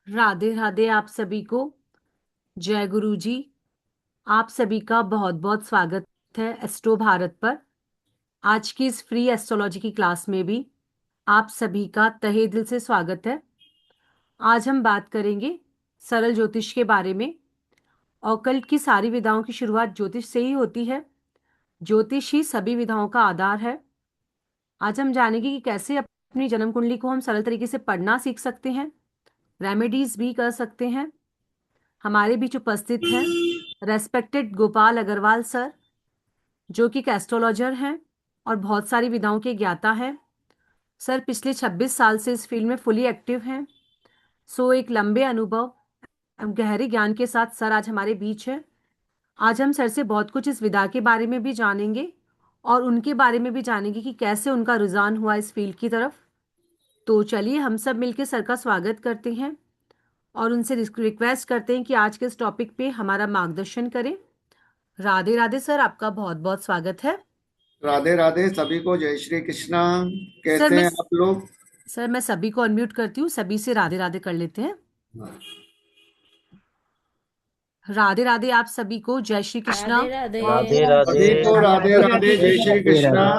राधे राधे आप सभी को। जय गुरु जी। आप सभी का बहुत बहुत स्वागत है एस्ट्रो भारत पर। आज की इस फ्री एस्ट्रोलॉजी की क्लास में भी आप सभी का तहे दिल से स्वागत है। आज हम बात करेंगे सरल ज्योतिष के बारे में। ऑकल्ट की सारी विधाओं की शुरुआत ज्योतिष से ही होती है। ज्योतिष ही सभी विधाओं का आधार है। आज हम जानेंगे कि कैसे अपनी जन्म कुंडली को हम सरल तरीके से पढ़ना सीख सकते हैं, रेमेडीज भी कर सकते हैं। हमारे बीच उपस्थित हैं रेस्पेक्टेड गोपाल अग्रवाल सर, जो कि एस्ट्रोलॉजर हैं और बहुत सारी विधाओं के ज्ञाता हैं। सर पिछले 26 साल से इस फील्ड में फुली एक्टिव हैं। सो एक लंबे अनुभव एवं गहरे ज्ञान के साथ सर आज हमारे बीच है। आज हम सर से बहुत कुछ इस विधा के बारे में भी जानेंगे और उनके बारे में भी जानेंगे कि कैसे उनका रुझान हुआ इस फील्ड की तरफ। तो चलिए हम सब मिलकर सर का स्वागत करते हैं और उनसे रिक्वेस्ट करते हैं कि आज के इस टॉपिक पे हमारा मार्गदर्शन करें। राधे राधे सर, आपका बहुत बहुत स्वागत है। राधे राधे सभी को, जय श्री कृष्णा। सर कैसे मैं हैं आप लोग? सर मैं सभी को अनम्यूट करती हूँ, सभी से राधे राधे कर लेते हैं। राधे राधे आप सभी को, जय श्री कृष्णा। राधे राधे। राधे राधे। सभी को राधे राधे राधे, राधे। जय श्री राधे कृष्णा।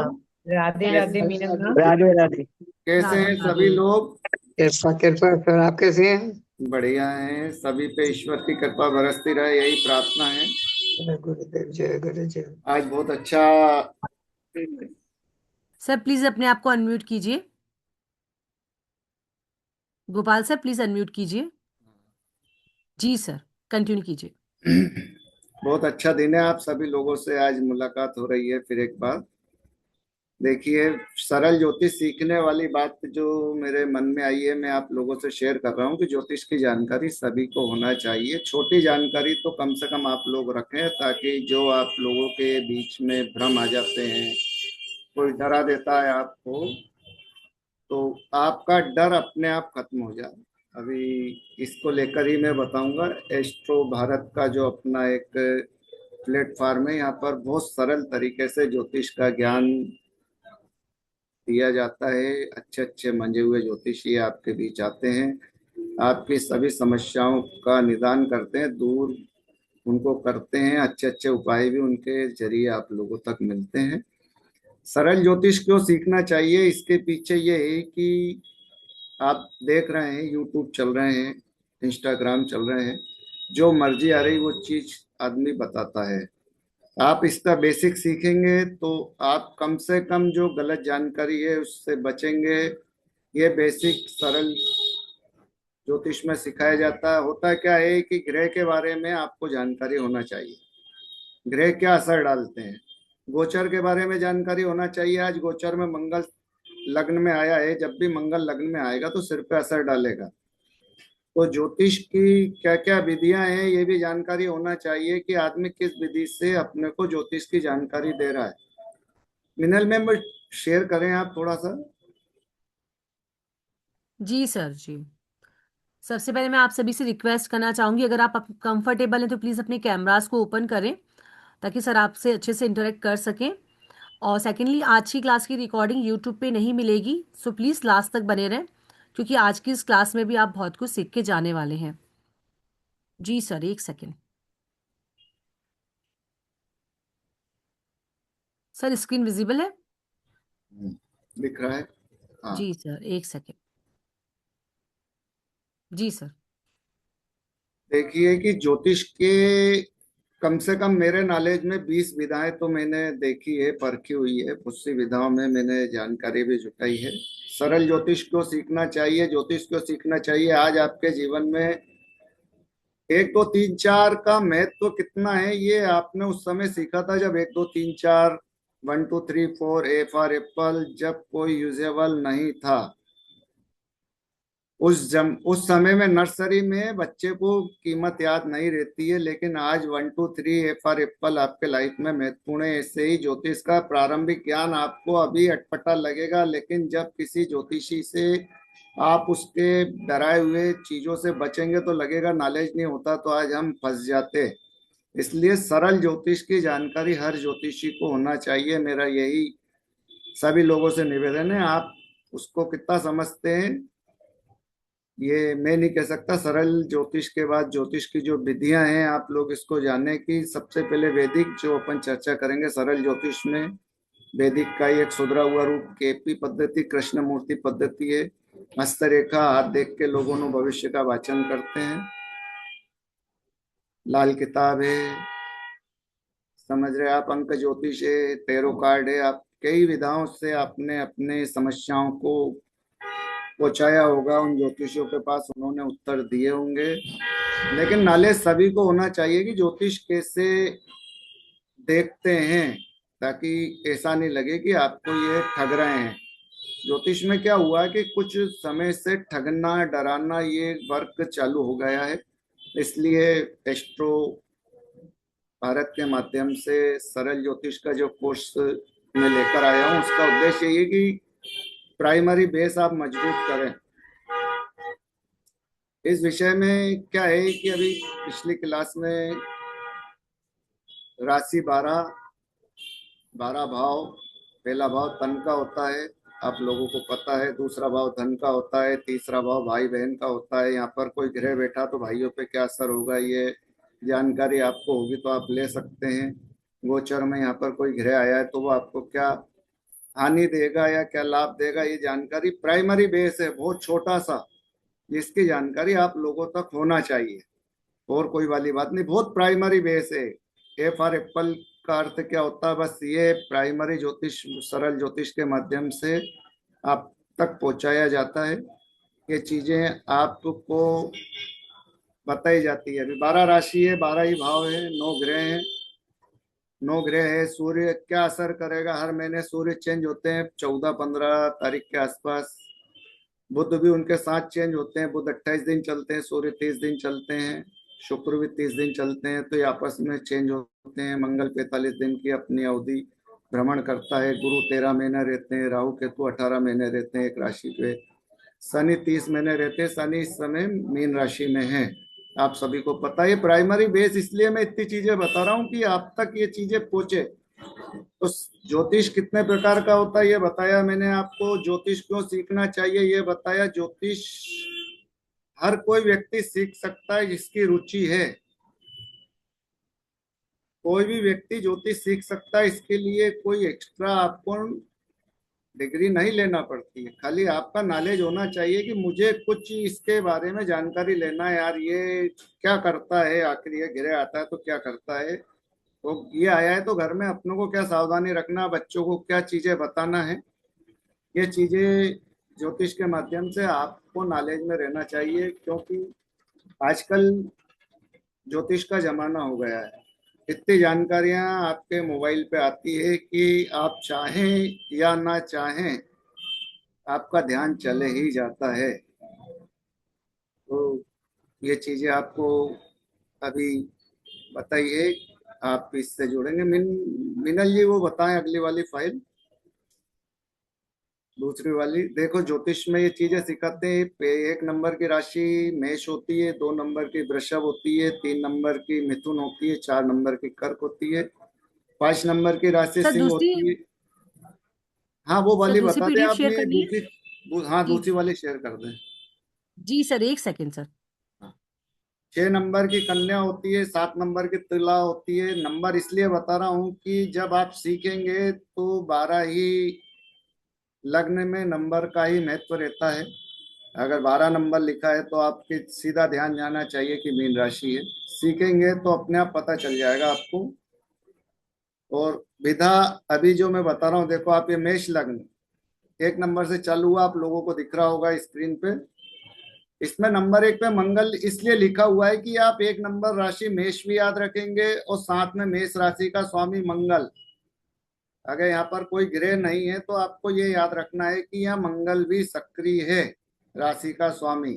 राधे। राधे राधे कैसे मीना। राधे राधे। कैसे राधे हैं राधे। सभी लोग? कृपा कृपा सर, आप कैसे हैं? बढ़िया हैं। सभी पे ईश्वर की कृपा बरसती रहे, यही प्रार्थना है। जय गुरुदेव, जय गुरुदेव। आज बहुत अच्छा। सर प्लीज अपने आप को अनम्यूट कीजिए। गोपाल सर प्लीज अनम्यूट कीजिए। जी सर, कंटिन्यू कीजिए। बहुत अच्छा दिन है। आप सभी लोगों से आज मुलाकात हो रही है फिर एक बार। देखिए, सरल ज्योतिष सीखने वाली बात जो मेरे मन में आई है, मैं आप लोगों से शेयर कर रहा हूँ कि ज्योतिष की जानकारी सभी को होना चाहिए। छोटी जानकारी तो कम से कम आप लोग रखें, ताकि जो आप लोगों के बीच में भ्रम आ जाते हैं, कोई डरा देता है आपको, तो आपका डर अपने आप खत्म हो जाए। अभी इसको लेकर ही मैं बताऊंगा। एस्ट्रो भारत का जो अपना एक प्लेटफॉर्म है, यहाँ पर बहुत सरल तरीके से ज्योतिष का ज्ञान दिया जाता है। अच्छे अच्छे मंजे हुए ज्योतिषी आपके बीच आते हैं, आपकी सभी समस्याओं का निदान करते हैं, दूर उनको करते हैं। अच्छे अच्छे उपाय भी उनके जरिए आप लोगों तक मिलते हैं। सरल ज्योतिष क्यों सीखना चाहिए, इसके पीछे ये है कि आप देख रहे हैं यूट्यूब चल रहे हैं, इंस्टाग्राम चल रहे हैं, जो मर्जी आ रही वो चीज आदमी बताता है। आप इसका बेसिक सीखेंगे तो आप कम से कम जो गलत जानकारी है उससे बचेंगे। ये बेसिक सरल ज्योतिष में सिखाया जाता है। होता क्या है कि ग्रह के बारे में आपको जानकारी होना चाहिए। ग्रह क्या असर डालते हैं, गोचर के बारे में जानकारी होना चाहिए। आज गोचर में मंगल लग्न में आया है, जब भी मंगल लग्न में आएगा तो सिर पे असर डालेगा। तो ज्योतिष की क्या क्या विधियां हैं ये भी जानकारी होना चाहिए, कि आदमी किस विधि से अपने को ज्योतिष की जानकारी दे रहा है। मिनल में शेयर करें आप थोड़ा सा। जी सर जी। सबसे पहले मैं आप सभी से रिक्वेस्ट करना चाहूंगी, अगर आप कंफर्टेबल हैं तो प्लीज अपने कैमरास को ओपन करें ताकि सर आपसे अच्छे से इंटरेक्ट कर सकें। और सेकेंडली, आज की क्लास की रिकॉर्डिंग यूट्यूब पे नहीं मिलेगी, सो प्लीज लास्ट तक बने रहें, क्योंकि आज की इस क्लास में भी आप बहुत कुछ सीख के जाने वाले हैं। जी सर, एक सेकेंड। सर स्क्रीन विजिबल है? दिख रहा है? हाँ। जी सर, एक सेकेंड। जी सर। देखिए कि ज्योतिष के कम से कम मेरे नॉलेज में 20 विधाएं तो मैंने देखी है, परखी हुई है। बहुत सी विधाओं में मैंने जानकारी भी जुटाई है। सरल ज्योतिष क्यों सीखना चाहिए, ज्योतिष क्यों सीखना चाहिए? आज आपके जीवन में एक दो तीन चार का महत्व कितना है, ये आपने उस समय सीखा था जब एक दो तीन चार, 1 2 3 4, ए फॉर एप्पल जब कोई यूजेबल नहीं था। उस समय में नर्सरी में बच्चे को कीमत याद नहीं रहती है, लेकिन आज 1 2 3 ए फॉर एप्पल आपके लाइफ में महत्वपूर्ण है। ऐसे ही ज्योतिष का प्रारंभिक ज्ञान आपको अभी अटपटा लगेगा, लेकिन जब किसी ज्योतिषी से आप उसके डराए हुए चीजों से बचेंगे तो लगेगा नॉलेज नहीं होता, तो आज हम फंस जाते। इसलिए सरल ज्योतिष की जानकारी हर ज्योतिषी को होना चाहिए। मेरा यही सभी लोगों से निवेदन है। आप उसको कितना समझते हैं ये मैं नहीं कह सकता। सरल ज्योतिष के बाद ज्योतिष की जो विधियां हैं आप लोग इसको जाने की। सबसे पहले वैदिक जो अपन चर्चा करेंगे सरल ज्योतिष में, वैदिक का ही एक सुधरा हुआ रूप केपी पद्धति, कृष्ण मूर्ति पद्धति है। हस्तरेखा, हाथ देख के लोगों ने भविष्य का वाचन करते हैं। लाल किताब है, समझ रहे आप, अंक ज्योतिष है, टैरो कार्ड है। आप कई विधाओं से आपने अपने समस्याओं को पहुंचाया होगा उन ज्योतिषियों के पास, उन्होंने उत्तर दिए होंगे। लेकिन नॉलेज सभी को होना चाहिए कि ज्योतिष कैसे देखते हैं, ताकि ऐसा नहीं लगे कि आपको ये ठग रहे हैं। ज्योतिष में क्या हुआ कि कुछ समय से ठगना डराना ये वर्क चालू हो गया है। इसलिए एस्ट्रो भारत के माध्यम से सरल ज्योतिष का जो कोर्स मैं लेकर आया हूँ, उसका उद्देश्य ये कि प्राइमरी बेस आप मजबूत करें। इस विषय में क्या है कि अभी पिछली क्लास में राशि 12 भाव, पहला भाव तन का होता है, आप लोगों को पता है। दूसरा भाव धन का होता है। तीसरा भाव भाई बहन का होता है। यहाँ पर कोई ग्रह बैठा तो भाइयों पे क्या असर होगा, ये जानकारी आपको होगी तो आप ले सकते हैं। गोचर में यहाँ पर कोई ग्रह आया है तो वो आपको क्या हानि देगा या क्या लाभ देगा, ये जानकारी प्राइमरी बेस है, बहुत छोटा सा, जिसकी जानकारी आप लोगों तक होना चाहिए। और कोई वाली बात नहीं, बहुत प्राइमरी बेस है। ए फॉर एप्पल का अर्थ क्या होता है, बस ये प्राइमरी ज्योतिष सरल ज्योतिष के माध्यम से आप तक पहुंचाया जाता है। ये चीजें आपको बताई जाती है। अभी 12 राशि है, 12 ही भाव है, 9 ग्रह हैं। 9 ग्रह है। सूर्य क्या असर करेगा, हर महीने सूर्य चेंज होते हैं 14-15 तारीख के आसपास। बुध भी उनके साथ चेंज होते हैं। बुध 28 दिन चलते हैं, सूर्य 30 दिन चलते हैं, शुक्र भी 30 दिन चलते हैं, तो ये आपस में चेंज होते हैं। मंगल 45 दिन की अपनी अवधि भ्रमण करता है। गुरु 13 महीने रहते हैं। राहु केतु 18 महीने रहते हैं एक राशि पे। शनि 30 महीने रहते हैं। शनि इस समय मीन राशि में है, आप सभी को पता है। प्राइमरी बेस इसलिए मैं इतनी चीजें बता रहा हूँ कि आप तक ये चीजें पहुंचे। तो ज्योतिष कितने प्रकार का होता है ये बताया मैंने आपको। ज्योतिष क्यों सीखना चाहिए ये बताया। ज्योतिष हर कोई व्यक्ति सीख सकता है जिसकी रुचि है। कोई भी व्यक्ति ज्योतिष सीख सकता है। इसके लिए कोई एक्स्ट्रा आपको डिग्री नहीं लेना पड़ती है। खाली आपका नॉलेज होना चाहिए कि मुझे कुछ इसके बारे में जानकारी लेना है, यार ये क्या करता है, आखिर ये ग्रह आता है तो क्या करता है, तो ये आया है तो घर में अपनों को क्या सावधानी रखना, बच्चों को क्या चीजें बताना है, ये चीजें ज्योतिष के माध्यम से आपको नॉलेज में रहना चाहिए। क्योंकि आजकल ज्योतिष का जमाना हो गया है। इतनी जानकारियां आपके मोबाइल पे आती है कि आप चाहें या ना चाहें आपका ध्यान चले ही जाता है। तो ये चीजें आपको अभी बताइए, आप इससे जुड़ेंगे। मिनल जी वो बताएं अगली वाली फाइल, दूसरी वाली। देखो ज्योतिष में ये चीजें सिखाते हैं। 1 नंबर की राशि मेष होती है, 2 नंबर की वृषभ होती है, 3 नंबर की मिथुन होती है, 4 नंबर की कर्क होती है, 5 नंबर की राशि सर सिंह दूसरी होती है। हाँ वो सर वाली दूसरी बता दें पीडीएफ आप, शेयर मैं करनी है। दूसरी, हाँ जी दूसरी वाली शेयर कर दें। जी सर, एक सेकंड सर। 6 नंबर की कन्या होती है, 7 नंबर की तुला होती है। नंबर इसलिए बता रहा हूँ कि जब आप सीखेंगे तो 12 ही लग्न में नंबर का ही महत्व रहता है। अगर 12 नंबर लिखा है तो आपके सीधा ध्यान जाना चाहिए कि मीन राशि है। सीखेंगे तो अपने आप पता चल जाएगा आपको। और विधा अभी जो मैं बता रहा हूँ, देखो आप ये मेष लग्न 1 नंबर से चालू हुआ, आप लोगों को दिख रहा होगा स्क्रीन पे। इसमें नंबर 1 पे मंगल इसलिए लिखा हुआ है कि आप 1 नंबर राशि मेष भी याद रखेंगे और साथ में मेष राशि का स्वामी मंगल। अगर यहाँ पर कोई ग्रह नहीं है तो आपको ये याद रखना है कि यहाँ मंगल भी सक्रिय है, राशि का स्वामी।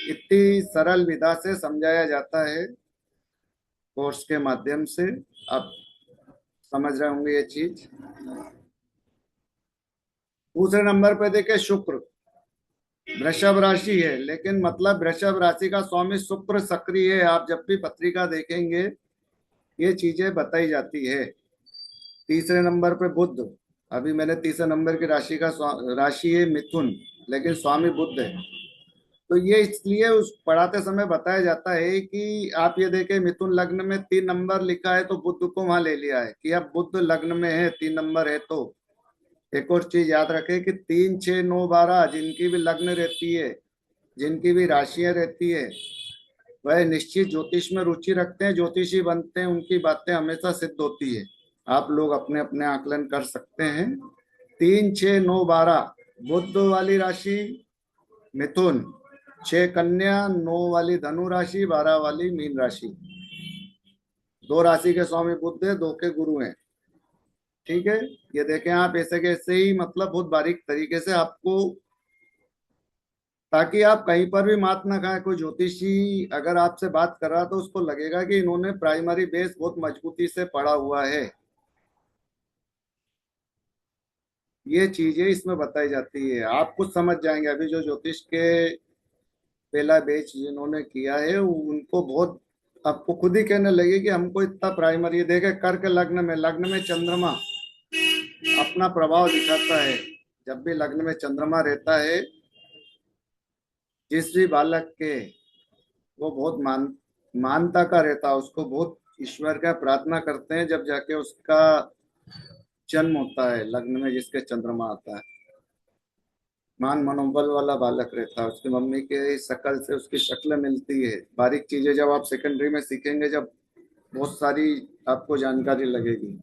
इतनी सरल विधा से समझाया जाता है कोर्स के माध्यम से, आप समझ रहे होंगे ये चीज। दूसरे नंबर पे देखे शुक्र, वृषभ राशि है, लेकिन मतलब वृषभ राशि का स्वामी शुक्र सक्रिय है। आप जब भी पत्रिका देखेंगे ये चीजें बताई जाती है। तीसरे नंबर पे बुध, अभी मैंने तीसरे नंबर की राशि का राशि है मिथुन, लेकिन स्वामी बुध है। तो ये इसलिए उस पढ़ाते समय बताया जाता है कि आप ये देखें मिथुन लग्न में 3 नंबर लिखा है तो बुध को वहां ले लिया है कि अब बुध लग्न में है, 3 नंबर है। तो एक और चीज याद रखें कि 3, 6, 9, 12 जिनकी भी लग्न रहती है, जिनकी भी राशियां रहती है, वह निश्चित ज्योतिष में रुचि रखते हैं, ज्योतिषी बनते हैं, उनकी बातें हमेशा सिद्ध होती है। आप लोग अपने अपने आकलन कर सकते हैं। 3, 6, 9, 12 बुध वाली राशि मिथुन, 6 कन्या, 9 वाली धनु राशि, 12 वाली मीन राशि। 2 राशि के स्वामी बुध है, 2 के गुरु हैं। ठीक है, ये देखें आप ऐसे कैसे ही मतलब बहुत बारीक तरीके से आपको, ताकि आप कहीं पर भी मात ना खाए। कोई ज्योतिषी अगर आपसे बात कर रहा तो उसको लगेगा कि इन्होंने प्राइमरी बेस बहुत मजबूती से पढ़ा हुआ है। ये चीजें इसमें बताई जाती है, आप कुछ समझ जाएंगे। अभी जो ज्योतिष के पहला बैच जिन्होंने किया है उनको बहुत, आपको खुद ही कहने लगे कि हमको इतना प्राइमरी। ये देखे कर्क लग्न में चंद्रमा अपना प्रभाव दिखाता है। जब भी लग्न में चंद्रमा रहता है जिस भी बालक के, वो बहुत मानता का रहता है, उसको बहुत ईश्वर का प्रार्थना करते हैं जब जाके उसका जन्म होता है। लग्न में जिसके चंद्रमा आता है, मान मनोबल वाला बालक रहता है। उसकी मम्मी के शकल से उसकी शक्ल मिलती है। बारीक चीजें जब आप सेकेंडरी में सीखेंगे, जब बहुत सारी आपको जानकारी लगेगी।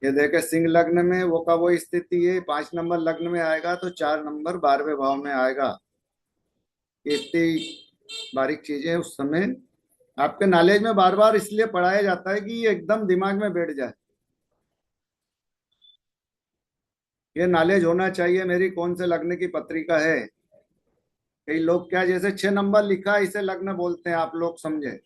ये देखे सिंह लग्न में वो का वो स्थिति है, 5 नंबर लग्न में आएगा तो 4 नंबर 12वें भाव में आएगा। इतनी बारीक चीजें उस समय आपके नॉलेज में बार बार इसलिए पढ़ाया जाता है कि ये एकदम दिमाग में बैठ जाए। ये नॉलेज होना चाहिए मेरी कौन से लग्न की पत्रिका है। कई लोग क्या, जैसे 6 नंबर लिखा है इसे लग्न बोलते हैं, आप लोग समझे।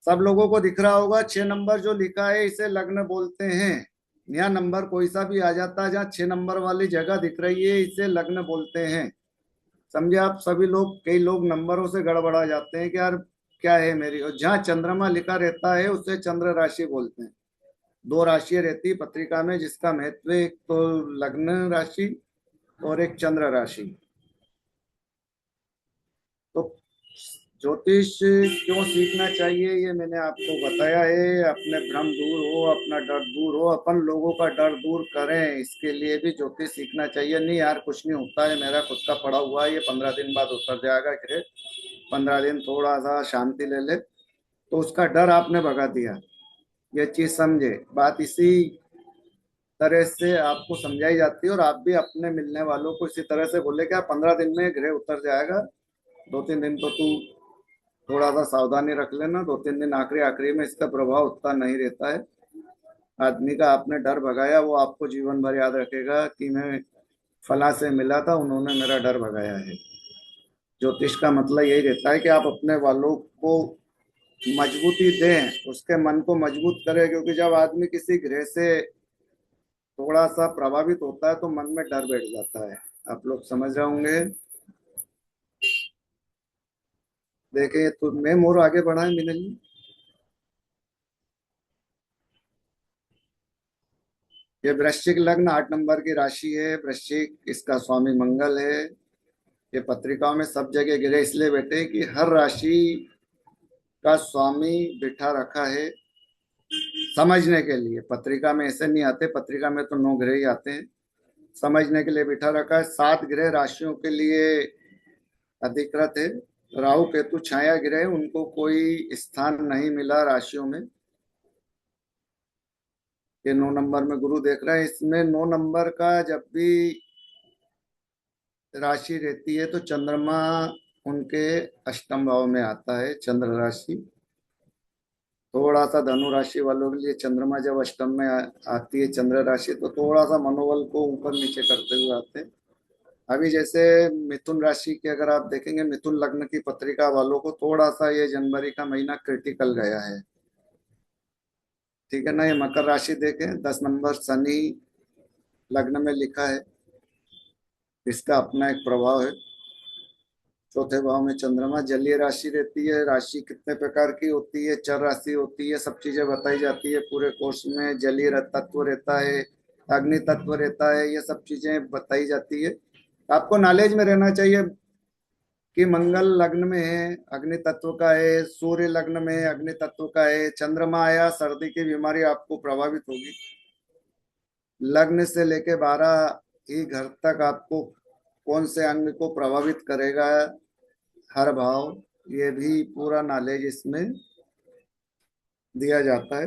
सब लोगों को दिख रहा होगा 6 नंबर जो लिखा है इसे लग्न बोलते हैं। यहाँ नंबर कोई सा भी आ जाता है, जहाँ 6 नंबर वाली जगह दिख रही है इसे लग्न बोलते हैं। समझे आप सभी लोग। कई लोग नंबरों से गड़बड़ा जाते हैं कि यार क्या है मेरी, और जहाँ चंद्रमा लिखा रहता है उसे चंद्र राशि बोलते हैं। 2 राशियां रहती है पत्रिका में जिसका महत्व, एक तो लग्न राशि और एक चंद्र राशि। तो ज्योतिष क्यों सीखना चाहिए ये मैंने आपको बताया है। अपने भ्रम दूर हो, अपना डर दूर हो, अपन लोगों का डर दूर करें, इसके लिए भी ज्योतिष सीखना चाहिए। नहीं यार कुछ नहीं होता है, मेरा खुद का पड़ा हुआ है, ये 15 दिन बाद उतर जाएगा। फिर 15 दिन थोड़ा सा शांति ले ले, तो उसका डर आपने भगा दिया। ये चीज समझे। बात इसी तरह से आपको समझाई जाती है, और आप भी अपने मिलने वालों को इसी तरह से बोले कि 15 दिन में ग्रह उतर जाएगा। 2-3 दिन तो तू थोड़ा सा सावधानी रख लेना। 2-3 दिन आखिरी आखिरी में इसका प्रभाव उतना नहीं रहता है। आदमी का आपने डर भगाया, वो आपको जीवन भर याद रखेगा कि मैं फला से मिला था, उन्होंने मेरा डर भगाया है। ज्योतिष का मतलब यही रहता है कि आप अपने वालों को मजबूती दें, उसके मन को मजबूत करें। क्योंकि जब आदमी किसी ग्रह से थोड़ा सा प्रभावित होता है तो मन में डर बैठ जाता है। आप लोग समझ रहे होंगे। देखिए तो मैं मोर आगे बढ़ा है मिनल जी। ये वृश्चिक लग्न 8 नंबर की राशि है। वृश्चिक, इसका स्वामी मंगल है। ये पत्रिकाओं में सब जगह गिरे इसलिए बैठे कि हर राशि का स्वामी बिठा रखा है समझने के लिए। पत्रिका में ऐसे नहीं आते, पत्रिका में तो 9 ग्रह ही आते हैं। समझने के लिए बिठा रखा है। 7 ग्रह राशियों के लिए अधिकृत है। राहु केतु छाया ग्रह, उनको कोई स्थान नहीं मिला राशियों में। ये 9 नंबर में गुरु देख रहा है। इसमें 9 नंबर का जब भी राशि रहती है तो चंद्रमा उनके अष्टम भाव में आता है, चंद्र राशि। थोड़ा सा धनु राशि वालों के लिए चंद्रमा जब अष्टम में आती है चंद्र राशि, तो थोड़ा सा मनोबल को ऊपर नीचे करते हुए आते हैं। अभी जैसे मिथुन राशि के अगर आप देखेंगे, मिथुन लग्न की पत्रिका वालों को थोड़ा सा ये जनवरी का महीना क्रिटिकल गया है। ठीक है ना। ये मकर राशि देखें, 10 नंबर शनि लग्न में लिखा है, इसका अपना एक प्रभाव है। चौथे भाव में चंद्रमा। जलीय राशि रहती है। राशि कितने प्रकार की होती है, चर राशि होती है, सब चीजें बताई जाती है पूरे कोर्स में। जलीय तत्व रहता है, अग्नि तत्व रहता है, ये सब चीजें बताई जाती है। आपको नॉलेज में रहना चाहिए कि मंगल लग्न में है, अग्नि तत्व का है, सूर्य लग्न में अग्नि तत्व का है, चंद्रमा आया सर्दी की बीमारी आपको प्रभावित होगी। लग्न से लेके 12 ही घर तक आपको कौन से अंग को प्रभावित करेगा, हर भाव, ये भी पूरा नॉलेज इसमें दिया जाता है।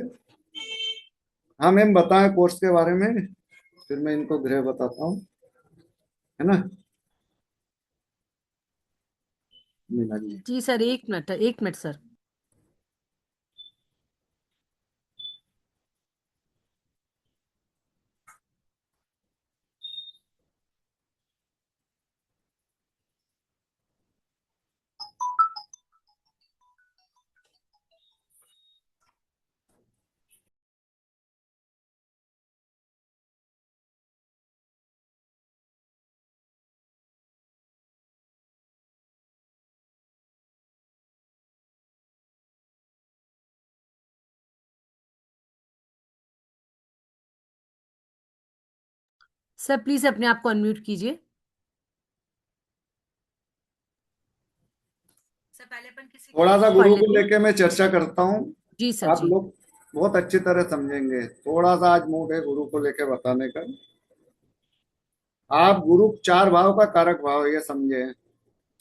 हाँ मैम, बताएं कोर्स के बारे में, फिर मैं इनको गृह बताता हूँ, है ना मीना जी। जी sir, 1 minute, 1 minute sir. Sir please अपने आप को अनम्यूट कीजिए। सर पहले अपन किसी थोड़ा कोर्स सा को पढ़ गुरु को लेते हैं। लेके मैं चर्चा करता हूँ, जी सर आप जी। लोग बहुत अच्छी तरह समझेंगे। थोड़ा सा आज मूड है गुरु को लेके बताने का। आप गुरु 4 भाव का कारक भाव, ये समझे।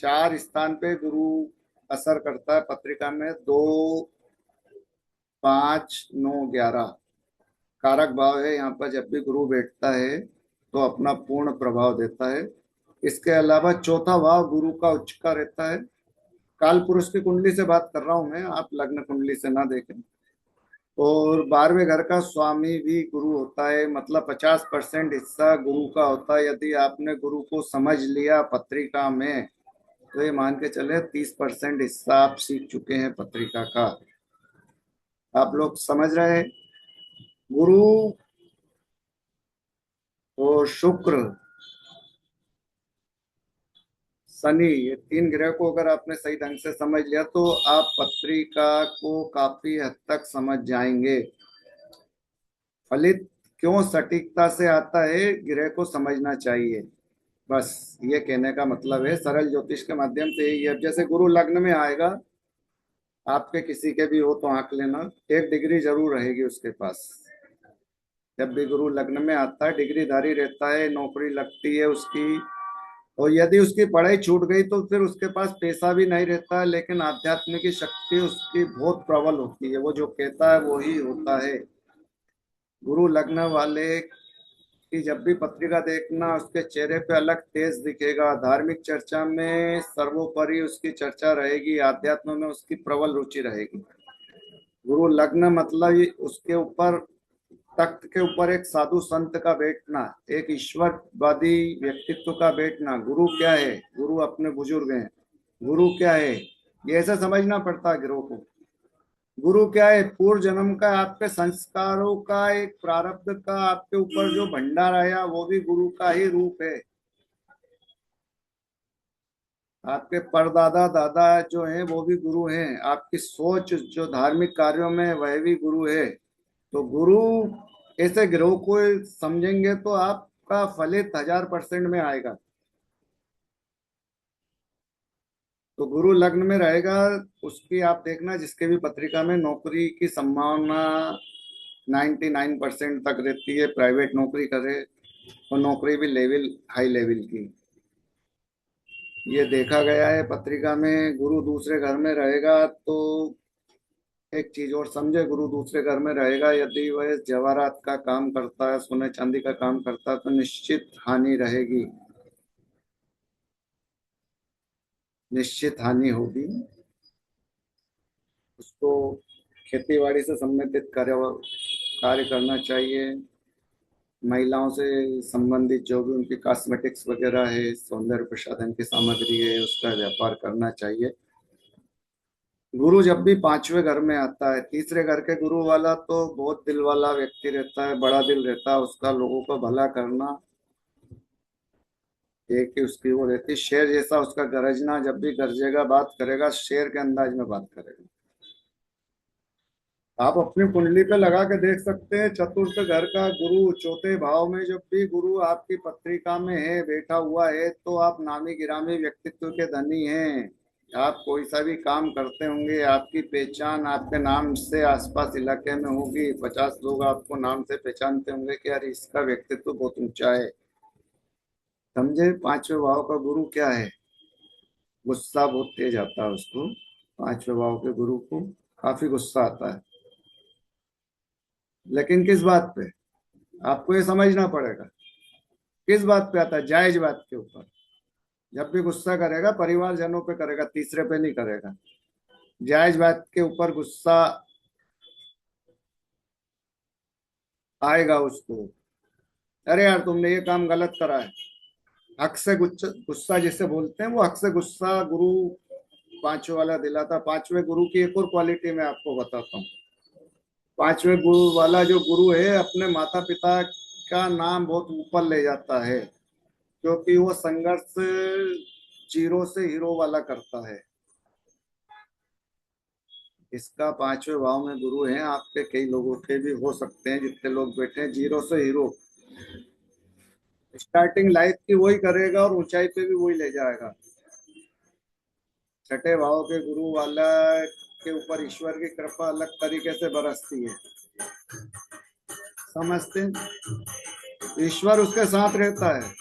4 स्थान पे गुरु असर करता है पत्रिका में, 2, 5, 9, 11 कारक भाव है यहाँ पर। जब भी गुरु बैठता है तो अपना पूर्ण प्रभाव देता है। इसके अलावा चौथा भाव गुरु का उच्च का रहता है। काल पुरुष की कुंडली से बात कर रहा हूं मैं, आप लग्न कुंडली से ना देखें। और 12वें घर का स्वामी भी गुरु होता है, मतलब 50% हिस्सा गुरु का होता है। यदि आपने गुरु को समझ लिया पत्रिका में, तो ये मान के चले 30% हिस्सा आप सीख चुके हैं पत्रिका का। आप लोग समझ रहे हैं। गुरु और शुक्र, शनि, ये 3 ग्रह को अगर आपने सही ढंग से समझ लिया तो आप पत्रिका को काफी हद तक समझ जाएंगे। फलित क्यों सटीकता से आता है, ग्रह को समझना चाहिए, बस ये कहने का मतलब है। सरल ज्योतिष के माध्यम से ही। अब जैसे गुरु लग्न में आएगा, आपके किसी के भी हो तो आंक लेना, 1 डिग्री जरूर रहेगी उसके पास। जब भी गुरु लग्न में आता है डिग्रीधारी रहता है, नौकरी लगती है उसकी। और यदि उसकी पढ़ाई छूट गई तो फिर उसके पास पैसा भी नहीं रहता है, लेकिन आध्यात्मिक की शक्ति उसकी बहुत प्रबल होती है। वो जो कहता है वो ही होता है। गुरु लग्न वाले की जब भी पत्रिका देखना, उसके चेहरे पे अलग तेज दिखेगा। धार्मिक चर्चा में सर्वोपरि उसकी चर्चा रहेगी, आध्यात्म में उसकी प्रबल रुचि रहेगी। गुरु लग्न मतलब उसके ऊपर, तख्त के ऊपर एक साधु संत का बैठना, एक ईश्वरवादी व्यक्तित्व का बैठना। गुरु क्या है? गुरु अपने बुजुर्ग हैं। गुरु क्या है? ये ऐसा समझना पड़ता है गुरु को। गुरु क्या है? पूर्व जन्म का आपके संस्कारों का एक प्रारब्ध का आपके ऊपर जो भंडार आया, वो भी गुरु का ही रूप है। आपके परदादा दादा जो हैं वो भी गुरु हैं। आपकी सोच जो धार्मिक कार्यों में, वह भी गुरु है। तो गुरु, ऐसे ग्रहों को समझेंगे तो आपका फलित 1000% में आएगा। तो गुरु लग्न में रहेगा, उसकी आप देखना जिसके भी पत्रिका में नौकरी की संभावना 99% तक रहती है, प्राइवेट नौकरी करे, और नौकरी भी लेवल, हाई लेवल की। ये देखा गया है पत्रिका में। गुरु दूसरे घर में रहेगा तो एक चीज और समझे, गुरु दूसरे घर में रहेगा, यदि वह जवाहरात का काम करता है, सोने चांदी का काम करता है, तो निश्चित हानि रहेगी, निश्चित हानि होगी। उसको खेतीबाड़ी से संबंधित कार्य करना चाहिए। महिलाओं से संबंधित जो भी उनकी कॉस्मेटिक्स वगैरह है, सौंदर्य प्रसाधन की सामग्री है, उसका व्यापार करना चाहिए। गुरु जब भी 5वें घर में आता है, तीसरे घर के गुरु वाला तो बहुत दिल वाला व्यक्ति रहता है, बड़ा दिल रहता है उसका, लोगों को भला करना एक ही उसकी वो रहती है। शेर जैसा उसका गरजना, जब भी गरजेगा बात करेगा शेर के अंदाज में बात करेगा। आप अपनी कुंडली पे लगा के देख सकते हैं। चतुर्थ घर का गुरु चौथे भाव में जब भी गुरु आपकी पत्रिका में है, बैठा हुआ है, तो आप नामी गिरामी व्यक्तित्व के धनी हैं। आप कोई सा भी काम करते होंगे, आपकी पहचान आपके नाम से आसपास इलाके में होगी। 50 लोग आपको नाम से पहचानते होंगे कि यार इसका व्यक्तित्व बहुत ऊंचा है। समझे? पांचवें भाव का गुरु क्या है? गुस्सा बहुत तेज आता है उसको। पांचवें भाव के गुरु को काफी गुस्सा आता है, लेकिन किस बात पे? आपको ये समझना पड़ेगा। किस बात पे आता है? जायज बात के ऊपर। जब भी गुस्सा करेगा परिवारजनों पे करेगा, तीसरे पे नहीं करेगा। जायज बात के ऊपर गुस्सा आएगा उसको। अरे यार तुमने ये काम गलत करा है। हक से गुस्सा जिसे बोलते हैं, वो हक से गुस्सा गुरु पांचवे वाला दिलाता। पांचवे गुरु की एक और क्वालिटी मैं आपको बताता हूँ। पांचवे गुरु वाला जो गुरु है, अपने माता पिता का नाम बहुत ऊपर ले जाता है, क्योंकि वो संघर्ष जीरो से हीरो वाला करता है। इसका पांचवें भाव में गुरु है। आपके कई लोगों के भी हो सकते हैं, जितने लोग बैठे हैं, जीरो से हीरो। स्टार्टिंग लाइफ की वही करेगा और ऊंचाई पे भी वही ले जाएगा। छठे भाव के गुरु वाला के ऊपर ईश्वर की कृपा अलग तरीके से बरसती है। समझते हैं? ईश्वर उसके साथ रहता है।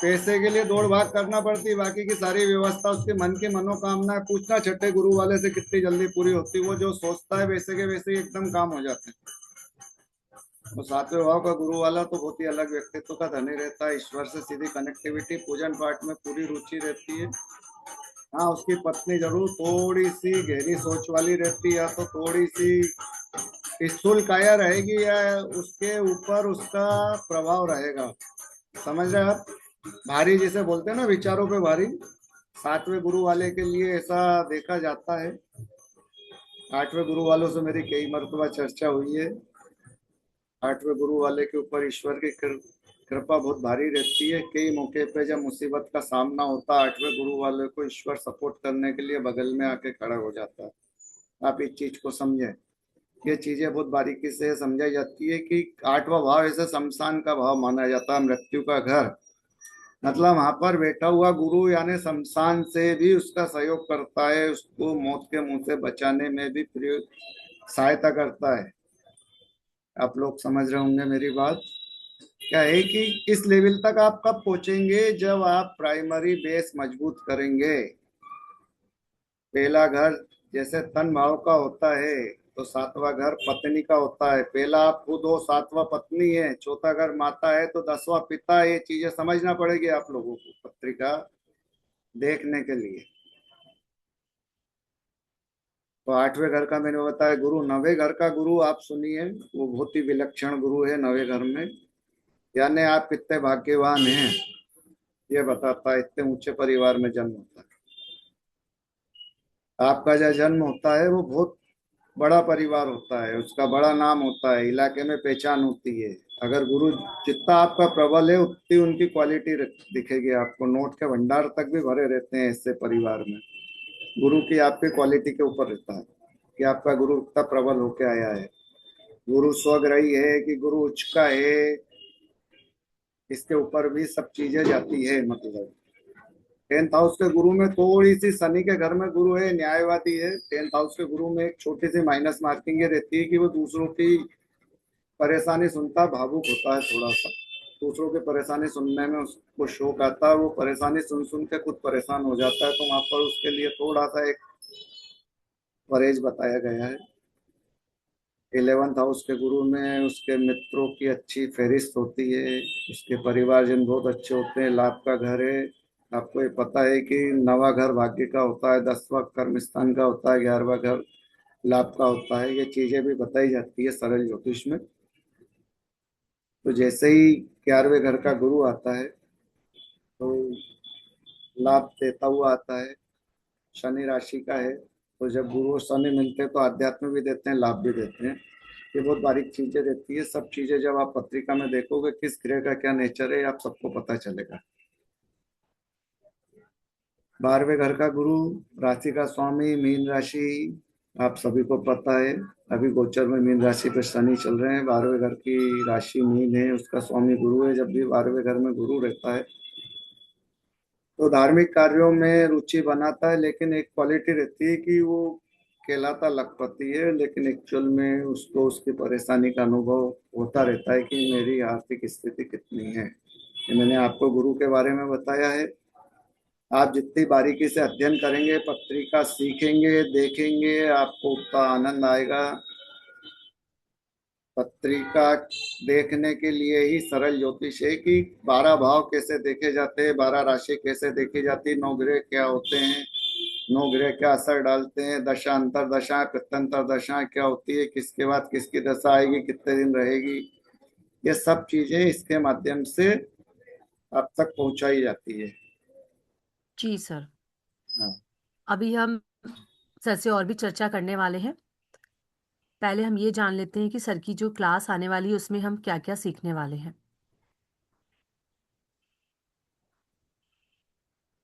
पैसे के लिए दौड़ भाग करना पड़ती है, बाकी की सारी व्यवस्था उसके मन की मनोकामना पूछना छठे गुरु वाले से कितनी जल्दी पूरी होती है। वो जो सोचता है वैसे के वैसे ही एकदम काम हो जाते हैं। और सातवें भाव का गुरु वाला तो बहुत ही अलग व्यक्तित्व का धनी रहता है। ईश्वर से सीधी कनेक्टिविटी, पूजन पाठ में पूरी रुचि रहती है। हाँ, उसकी पत्नी जरूर थोड़ी सी गहरी सोच वाली रहती है, तो थोड़ी सी स्थूल काया रहेगी, या उसके ऊपर उसका प्रभाव रहेगा। समझ रहे हैं आप? भारी जिसे बोलते हैं ना, विचारों पे भारी। सातवें गुरु वाले के लिए ऐसा देखा जाता है। आठवें गुरु वालों से मेरी कई मर्तबा चर्चा हुई है। आठवें गुरु वाले के ऊपर ईश्वर की कृपा बहुत भारी रहती है। कई मौके पे जब मुसीबत का सामना होता है, आठवें गुरु वाले को ईश्वर सपोर्ट करने के लिए बगल में आके खड़ा हो जाता है। आप इस चीज को समझें। ये चीजें बहुत बारीकी से समझाई जाती है कि आठवां भाव ऐसे शमशान का भाव माना जाता है, मृत्यु का घर। मतलब वहां पर बैठा हुआ गुरु यानी शमशान से भी उसका सहयोग करता है, उसको मौत के मुंह से बचाने में भी प्रयोग सहायता करता है। आप लोग समझ रहे होंगे मेरी बात। क्या है कि इस लेवल तक आप कब पहुंचेंगे? जब आप प्राइमरी बेस मजबूत करेंगे। पहला घर जैसे तन भाव का होता है, तो सातवां घर पत्नी का होता है। पहला आप खुद हो, सातवां पत्नी है, चौथा घर माता है, तो 10वां पिता है। ये चीजें समझना पड़ेगी आप लोगों को पत्रिका देखने के लिए। तो आठवें घर का मैंने बताया गुरु। नवे घर का गुरु आप सुनिए, वो बहुत ही विलक्षण गुरु है नवे घर में। यानी आप कितने भाग्यवान हैं ये बताता है। इतने ऊंचे परिवार में जन्म होता है। आपका जो जन्म होता है वो बहुत बड़ा परिवार होता है, उसका बड़ा नाम होता है, इलाके में पहचान होती है। अगर गुरु जितना आपका प्रबल है, उतनी उनकी क्वालिटी दिखेगी आपको। नोट के भंडार तक भी भरे रहते हैं ऐसे परिवार में। गुरु की आपकी क्वालिटी के ऊपर रहता है कि आपका गुरु कितना प्रबल होके आया है। गुरु स्वग्रही है कि गुरु उच्च का है, इसके ऊपर भी सब चीजें जाती है। मतलब 10th हाउस के गुरु में थोड़ी सी, शनि के घर में गुरु है, न्यायवादी है। 10th हाउस के गुरु में एक छोटी सी माइनस मार्किंग ये रहती है कि वो दूसरों की परेशानी सुनता, भावुक होता है थोड़ा सा। दूसरों की परेशानी सुनने में उसको शौक आता है। वो परेशानी सुन सुन के खुद परेशान हो जाता है, तो वहां पर उसके लिए थोड़ा सा एक परहेज बताया गया है। 11th हाउस के गुरु में उसके मित्रों की अच्छी फहरिस्त होती है, उसके परिवारजन बहुत अच्छे होते हैं। लाभ का घर है। आपको ये पता है कि 9वां घर भाग्य का होता है, 10वां कर्म स्थान का होता है, 11वां घर लाभ का होता है। ये चीजें भी बताई जाती है सरल ज्योतिष में। तो जैसे ही 11वें घर का गुरु आता है, तो लाभ देता हुआ आता है। शनि राशि का है, तो जब गुरु और शनि मिलते हैं तो आध्यात्म भी देते हैं, लाभ भी देते हैं। ये बहुत बारीक चीजें रहती है। सब चीजें जब आप पत्रिका में देखोगे किस ग्रह का क्या नेचर है, आप सबको पता चलेगा। 12वें घर का गुरु राशि का स्वामी मीन राशि, आप सभी को पता है। अभी गोचर में मीन राशि पे शनि चल रहे हैं, 12वें घर की राशि मीन है, उसका स्वामी गुरु है। जब भी 12वें घर में गुरु रहता है तो धार्मिक कार्यों में रुचि बनाता है, लेकिन एक क्वालिटी रहती है कि वो कहलाता लखपति है, लेकिन एक्चुअल में उसको उसकी परेशानी का अनुभव होता रहता है कि मेरी आर्थिक स्थिति कितनी है। ये मैंने आपको गुरु के बारे में बताया है। आप जितनी बारीकी से अध्ययन करेंगे, पत्रिका सीखेंगे, देखेंगे, आपको उतना आनंद आएगा। पत्रिका देखने के लिए ही सरल ज्योतिष है कि 12 भाव कैसे देखे जाते हैं, 12 राशि कैसे देखी जाती है, 9 ग्रह क्या होते हैं, 9 ग्रह क्या असर डालते हैं, दशा अंतर दशा प्रत्यंतर दशा क्या होती है, किसके बाद किसकी दशा आएगी, कितने दिन रहेगी, ये सब चीजें इसके माध्यम से आप तक पहुंचाई जाती है। जी सर। हाँ। अभी हम सर से और भी चर्चा करने वाले हैं। पहले हम ये जान लेते हैं कि सर की जो क्लास आने वाली है उसमें हम क्या क्या सीखने वाले हैं।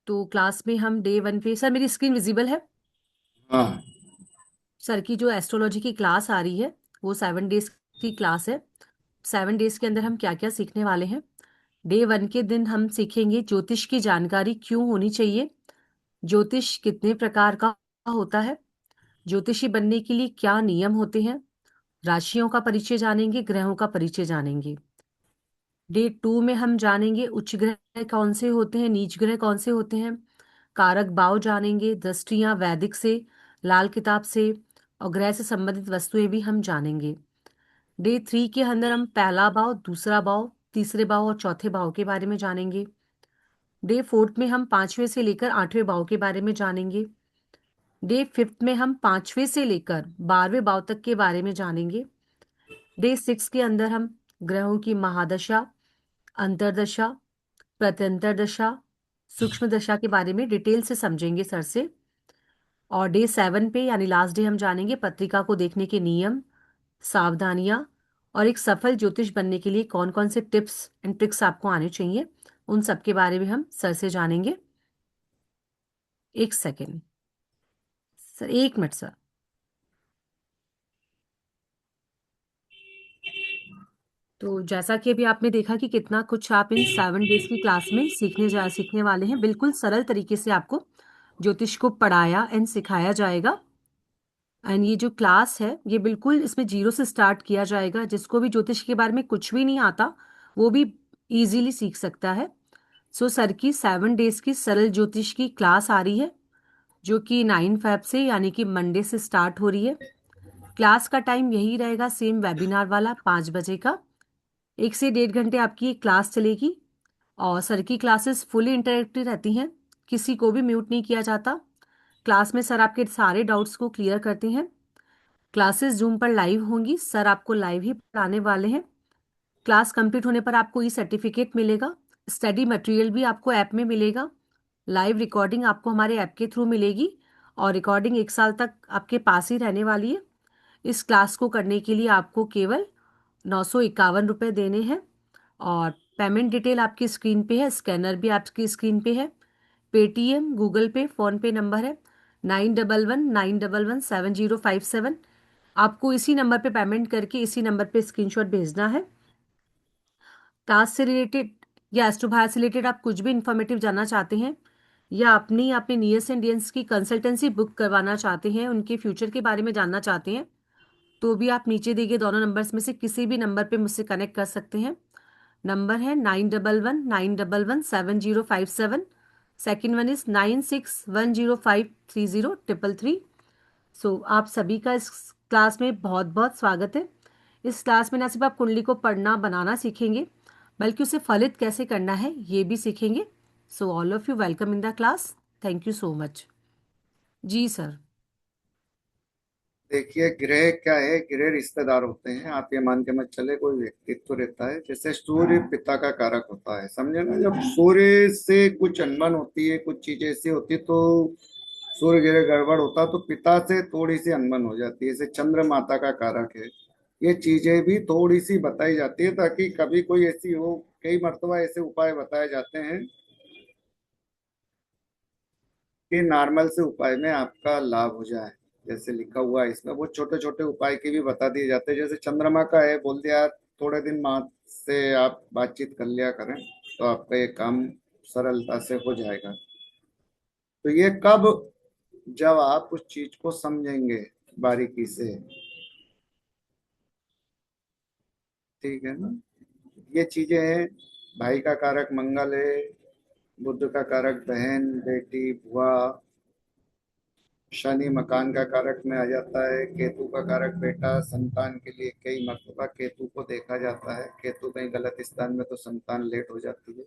तो क्लास में हम डे 1 पे, सर मेरी स्क्रीन विजिबल है? हाँ। सर की जो एस्ट्रोलॉजी की क्लास आ रही है वो 7 डेज की क्लास है। 7 डेज के अंदर हम क्या क्या सीखने वाले हैं। डे 1 के दिन हम सीखेंगे ज्योतिष की जानकारी क्यों होनी चाहिए, ज्योतिष कितने प्रकार का होता है, ज्योतिषी बनने के लिए क्या नियम होते हैं, राशियों का परिचय जानेंगे, ग्रहों का परिचय जानेंगे। डे 2 में हम जानेंगे उच्च ग्रह कौन से होते हैं, नीच ग्रह कौन से होते हैं, कारक भाव जानेंगे, दृष्टियां वैदिक से, लाल किताब से और ग्रह से संबंधित वस्तुएं भी हम जानेंगे। डे 3 के अंदर हम पहला भाव, दूसरा भाव, तीसरे भाव और चौथे भाव के बारे में जानेंगे। डे 4 में हम 5वें से लेकर 8वें भाव के बारे में जानेंगे। डे 5 में हम 5वें से लेकर 12वें भाव तक के बारे में जानेंगे। डे 6 के अंदर हम ग्रहों की महादशा, अंतरदशा, प्रत्यंतर दशा, सूक्ष्म दशा के बारे में डिटेल से समझेंगे सर से। और डे 7 पे यानी लास्ट डे हम जानेंगे पत्रिका को देखने के नियम, सावधानियां और एक सफल ज्योतिष बनने के लिए कौन कौन से टिप्स एंड ट्रिक्स आपको आने चाहिए, उन सब के बारे में हम सर से जानेंगे। एक सेकेंड सर, 1 मिनट सर। तो जैसा कि अभी आपने देखा कि कितना कुछ आप इन 7 डेज की क्लास में सीखने वाले हैं। बिल्कुल सरल तरीके से आपको ज्योतिष को पढ़ाया एंड सिखाया जाएगा। एंड ये जो क्लास है ये बिल्कुल इसमें जीरो से स्टार्ट किया जाएगा। जिसको भी ज्योतिष के बारे में कुछ भी नहीं आता वो भी इजीली सीख सकता है। सो सर की 7 डेज की सरल ज्योतिष की क्लास आ रही है जो कि 9 फेब से यानी कि मंडे से स्टार्ट हो रही है। क्लास का टाइम यही रहेगा, सेम वेबिनार वाला 5 बजे का। 1 से 1.5 घंटे आपकी ये क्लास चलेगी और सर की क्लासेस फुली इंटरेक्टिव रहती हैं, किसी को भी म्यूट नहीं किया जाता। क्लास में सर आपके सारे डाउट्स को क्लियर करते हैं। क्लासेस जूम पर लाइव होंगी, सर आपको लाइव ही पढ़ाने वाले हैं। क्लास कंप्लीट होने पर आपको ई सर्टिफिकेट मिलेगा, स्टडी मटेरियल भी आपको ऐप में मिलेगा, लाइव रिकॉर्डिंग आपको हमारे ऐप के थ्रू मिलेगी और रिकॉर्डिंग 1 साल तक आपके पास ही रहने वाली है। इस क्लास को करने के लिए आपको केवल 951 रुपये देने हैं और पेमेंट डिटेल आपकी स्क्रीन पे है, स्कैनर भी आपकी स्क्रीन पे है, पेटीएम, गूगल पे, फोन पे नंबर है 9119117057। आपको इसी नंबर पे पेमेंट करके इसी नंबर पे स्क्रीनशॉट भेजना है। टास्क से रिलेटेड या एस्ट्रोभाया से रिलेटेड आप कुछ भी इंफॉर्मेटिव जानना चाहते हैं या अपनी अपने नियर्स एंड डियर्स की कंसल्टेंसी बुक करवाना चाहते हैं, उनके फ्यूचर के बारे में जानना चाहते हैं, तो भी आप नीचे दिए गए दोनों नंबर्स में से किसी भी नंबर पे मुझसे कनेक्ट कर सकते हैं। नंबर है 9119117057। Second one is 9610530333। सो आप सभी का इस क्लास में बहुत बहुत स्वागत है। इस क्लास में ना सिर्फ आप कुंडली को पढ़ना बनाना सीखेंगे बल्कि उसे फलित कैसे करना है ये भी सीखेंगे। So all of you welcome in the class. Thank you so much. Ji sir. देखिए, ग्रह क्या है, ग्रह रिश्तेदार होते हैं। आप ये मान के मत चले कोई व्यक्तित्व रहता है। जैसे सूर्य पिता का कारक होता है, समझे ना। जब सूर्य से कुछ अनबन होती है, कुछ चीजें ऐसी होती है, तो सूर्य ग्रह गड़बड़ होता तो पिता से थोड़ी सी अनबन हो जाती है। जैसे चंद्र माता का कारक है, ये चीजें भी थोड़ी सी बताई जाती है ताकि कभी कोई ऐसी हो। कई मर्तबा ऐसे उपाय बताए जाते हैं कि नॉर्मल से उपाय में आपका लाभ हो जाए। जैसे लिखा हुआ है इसमें, वो छोटे छोटे उपाय की भी बता दिए जाते हैं। जैसे चंद्रमा का है, बोल दिया थोड़े दिन माँ से आप बातचीत कर लिया करें तो आपका ये काम सरलता से हो जाएगा। तो ये कब, जब आप उस चीज को समझेंगे बारीकी से, ठीक है ना। ये चीजें हैं। भाई का कारक मंगल है, बुध का कारक बहन बेटी बुआ, शनि मकान का कारक में आ जाता है, केतु का कारक बेटा संतान के लिए कई मरतबा केतु को देखा जाता है। केतु कहीं गलत स्थान में तो संतान लेट हो जाती है,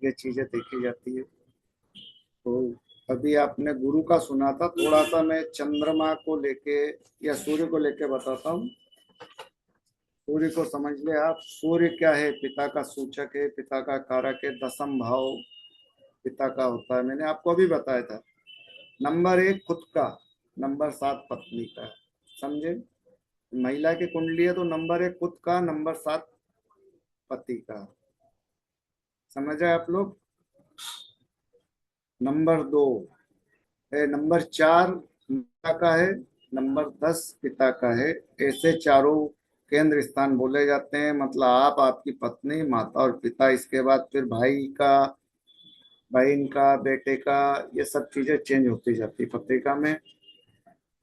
ये चीजें देखी जाती है। तो अभी आपने गुरु का सुना था, थोड़ा सा मैं चंद्रमा को लेके या सूर्य को लेके बताता हूँ। सूर्य को समझ ले आप। सूर्य क्या है? पिता का सूचक है, पिता का कारक है, दसम भाव पिता का होता है। मैंने आपको अभी बताया था। नंबर 1 खुद का, नंबर 7 पत्नी का। समझे? महिला की कुंडली है तो नंबर 1 खुद का, नंबर 7 पति का। समझ आए आप लोग? नंबर 2 है, नंबर 4 माता का है, नंबर 10 पिता का है। ऐसे चारों केंद्र स्थान बोले जाते हैं। मतलब आप, आपकी पत्नी, माता और पिता। इसके बाद फिर भाई का, बहन का, बेटे का, ये सब चीजें चेंज होती जाती पत्रिका में।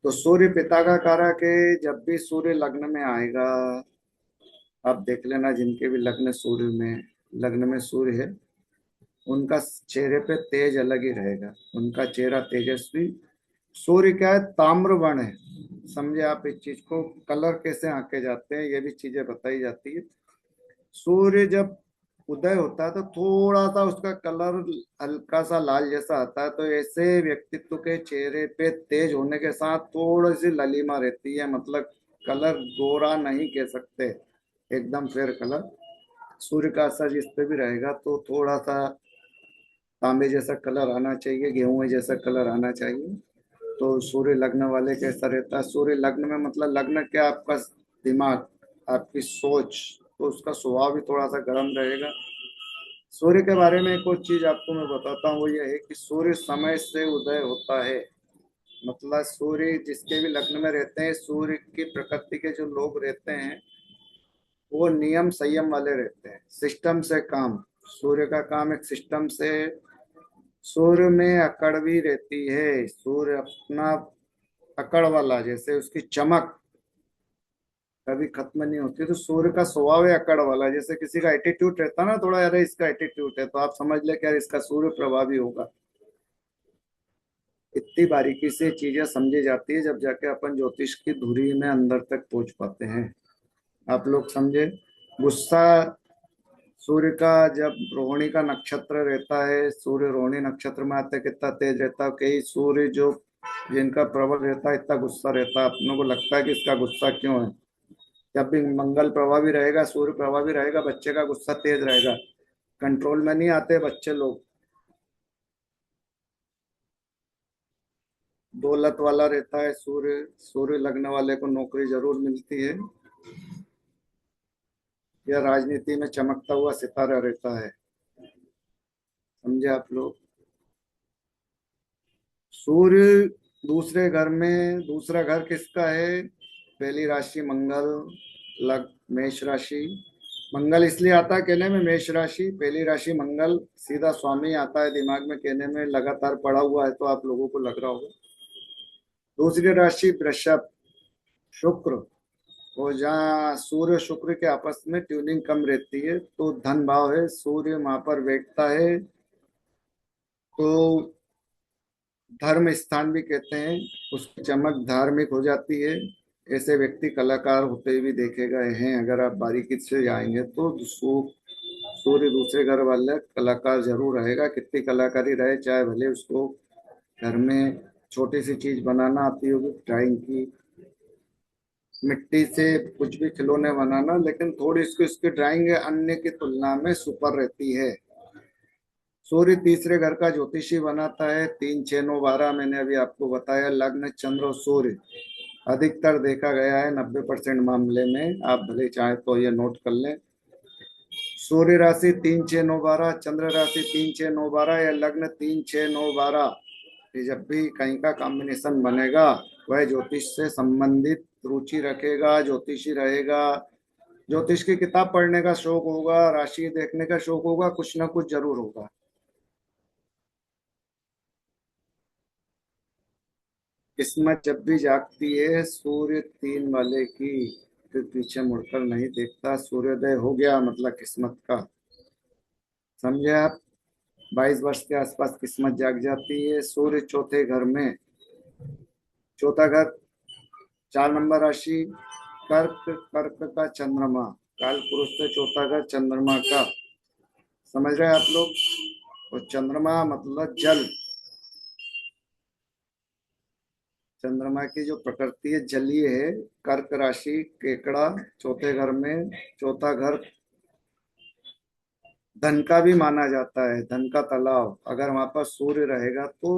तो सूर्य पिता का कारक है। जब भी सूर्य लग्न में आएगा, आप देख लेना जिनके भी लग्न में सूर्य है, उनका चेहरे पे तेज अलग ही रहेगा, उनका चेहरा तेजस्वी। सूर्य क्या है? ताम्र वर्ण है। समझे आप इस चीज को? कलर कैसे आंके जाते हैं ये भी चीजें बताई जाती है। सूर्य जब उदय होता है तो थोड़ा सा उसका कलर हल्का सा लाल जैसा आता है। तो ऐसे व्यक्तित्व के चेहरे पे तेज होने के साथ थोड़ी सी ललिमा रहती है। मतलब कलर गोरा नहीं कह सकते, एकदम फेयर कलर। सूर्य का असर जिस पे भी रहेगा तो थोड़ा सा तांबे जैसा कलर आना चाहिए, गेहूं जैसा कलर आना चाहिए। तो सूर्य लग्न वाले कैसा रहता है? सूर्य लग्न में मतलब लग्न क्या, आपका दिमाग, आपकी सोच, तो उसका स्वभाव भी थोड़ा सा गर्म रहेगा। सूर्य के बारे में एक और चीज आपको मैं बताता हूँ, वो ये है कि सूर्य समय से उदय होता है। मतलब सूर्य जिसके भी लग्न में रहते हैं, सूर्य की प्रकृति के जो लोग रहते हैं वो नियम संयम वाले रहते हैं, सिस्टम से काम। सूर्य का काम एक सिस्टम से। सूर्य में अकड़ भी रहती है। सूर्य अपना अकड़ वाला, जैसे उसकी चमक कभी खत्म नहीं होती। तो सूर्य का स्वभाव है अकड़ वाला। जैसे किसी का एटीट्यूड रहता है ना थोड़ा, अरे इसका एटीट्यूड है, तो आप समझ ले कि यार इसका सूर्य प्रभावी होगा। इतनी बारीकी से चीजें समझी जाती है जब जाके अपन ज्योतिष की धुरी में अंदर तक पहुंच पाते हैं। आप लोग समझे? गुस्सा सूर्य का, जब रोहिणी का नक्षत्र रहता है, सूर्य रोहिणी नक्षत्र में आते कितना तेज रहता है। कई सूर्य जो जिनका प्रबल रहता है इतना गुस्सा रहता है, अपनों को लगता है कि इसका गुस्सा क्यों है। जब भी मंगल प्रभावी रहेगा, सूर्य प्रभावी रहेगा, बच्चे का गुस्सा तेज रहेगा, कंट्रोल में नहीं आते बच्चे लोग। दौलत वाला रहता है सूर्य। सूर्य लगने वाले को नौकरी जरूर मिलती है, या राजनीति में चमकता हुआ सितारा रहता है। समझे आप लोग? सूर्य दूसरे घर में, दूसरा घर किसका है? पहली राशि मंगल, लग मेष राशि। मंगल इसलिए आता है कहने में, मेष राशि पहली राशि मंगल, सीधा स्वामी आता है दिमाग में कहने में, लगातार पड़ा हुआ है तो आप लोगों को लग रहा होगा। दूसरी राशि वृषभ, शुक्र। और जहाँ सूर्य शुक्र के आपस में ट्यूनिंग कम रहती है तो धन भाव है, सूर्य वहां पर बैठता है तो धर्म स्थान भी कहते हैं, उसकी चमक धार्मिक हो जाती है। ऐसे व्यक्ति कलाकार होते हुए भी देखे गए हैं। अगर आप बारीकी से जाएंगे तो सूर्य दूसरे घर वाला कलाकार जरूर रहेगा। कितनी कलाकारी रहे, चाहे भले उसको घर में छोटी सी चीज बनाना आती होगी, ड्राइंग की, मिट्टी से कुछ भी खिलौने बनाना, लेकिन थोड़ी इसकी ड्राइंग अन्य की तुलना में सुपर रहती है। सूर्य तीसरे घर का ज्योतिषी बनाता है। 3 6 9 12 मैंने अभी आपको बताया। लग्न चंद्र और सूर्य अधिकतर देखा गया है 90% मामले में। आप भले चाहे तो ये नोट कर लें। सूर्य राशि 3 6 9 12, चंद्र राशि 3 6 9 12, या लग्न 3 6 9 12, कि जब भी कहीं का कॉम्बिनेशन बनेगा वह ज्योतिष से संबंधित रुचि रखेगा, ज्योतिषी रहेगा, ज्योतिष की किताब पढ़ने का शौक होगा, राशि देखने का शौक होगा, कुछ ना कुछ जरूर होगा। किस्मत जब भी जागती है सूर्य 3 वाले की, फिर पीछे मुड़कर नहीं देखता। सूर्योदय हो गया मतलब किस्मत का, समझे आप। 22 वर्ष के आसपास किस्मत जाग जाती है। सूर्य चौथे घर में, चौथा घर 4 नंबर राशि कर्क, कर्क का चंद्रमा, काल पुरुष से चौथा घर चंद्रमा का, समझ रहे हैं आप लोग। और चंद्रमा मतलब जल, चंद्रमा की जो प्रकृति है जलीय है। कर्क राशि केकड़ा चौथे घर में, चौथा घर धन का भी माना जाता है, धन का तालाब। अगर वहां पर सूर्य रहेगा तो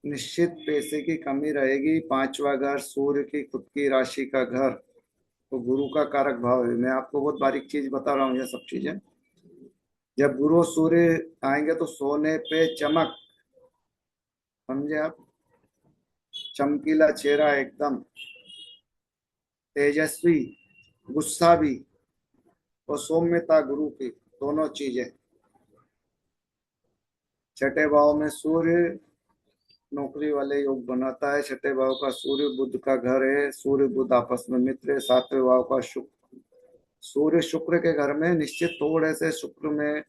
निश्चित पैसे की कमी रहेगी। 5वां घर सूर्य की खुद की राशि का घर, तो गुरु का कारक भाव है। मैं आपको बहुत बारीक चीज बता रहा हूँ ये सब चीजें। जब गुरु और सूर्य आएंगे तो सोने पे चमक, समझे आप। चमकीला चेहरा एकदम, तेजस्वी, गुस्सा भी, और सौम्यता गुरु की, दोनों चीजें। छठे भाव में सूर्य नौकरी वाले योग बनाता है। छठे भाव का सूर्य बुध का घर है, सूर्य बुध आपस में मित्र है। 7वें भाव का शुक्र, सूर्य शुक्र के घर में निश्चित थोड़े से शुक्र में,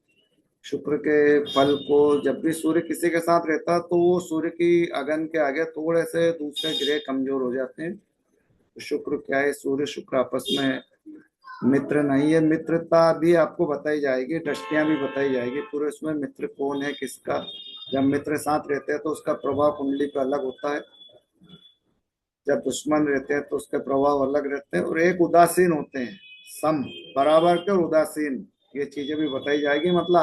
शुक्र के फल को, जब भी सूर्य किसी के साथ रहता तो वो सूर्य की अगन के आगे थोड़े से दूसरे ग्रह कमजोर हो जाते हैं। तो शुक्र क्या है, सूर्य शुक्र आपस में मित्र नहीं है। मित्रता भी आपको बताई जाएगी, दृष्टियां भी बताई जाएगी पूरे उसमें, मित्र कौन है किसका। जब मित्र साथ रहते हैं तो उसका प्रभाव कुंडली पे अलग होता है, जब दुश्मन रहते हैं तो उसके प्रभाव अलग रहते हैं। और एक उदासीन होते हैं, सम, बराबर के, और उदासीन, ये चीजें भी बताई जाएगी। मतलब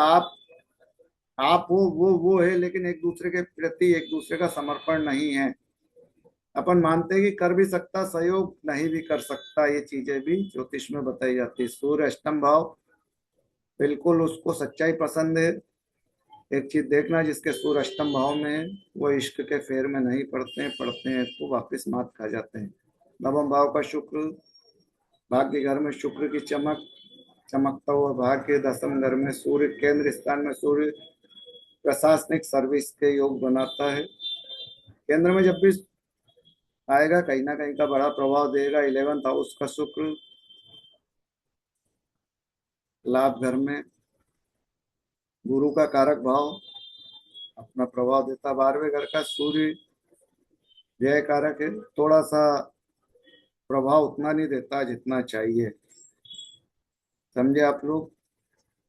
आप वो है, लेकिन एक दूसरे के प्रति एक दूसरे का समर्पण नहीं है। अपन मानते हैं कि कर भी सकता, सहयोग नहीं भी कर सकता, ये चीजें भी ज्योतिष में बताई जाती है। सूर्य अष्टम भाव, बिल्कुल उसको सच्चाई पसंद है। एक चीज देखना, जिसके सूर्य अष्टम भाव में है वो इश्क के फेर में नहीं पड़ते हैं, पड़ते हैं तो वापिस मात खा जाते हैं। नवम भाव का शुक्र, भाग्य घर में शुक्र की चमक, चमकता हुआ भाग्य। 10वें घर में सूर्य, केंद्र स्थान में सूर्य प्रशासनिक सर्विस के योग बनाता है। केंद्र में जब भी आएगा कहीं ना कहीं का बड़ा प्रभाव देगा। 11th हाउस का शुक्र लाभ घर में, गुरु का कारक भाव, अपना प्रभाव देता। 12वें घर का सूर्य व्यय कारक है, थोड़ा सा प्रभाव उतना नहीं देता जितना चाहिए, समझे आप लोग।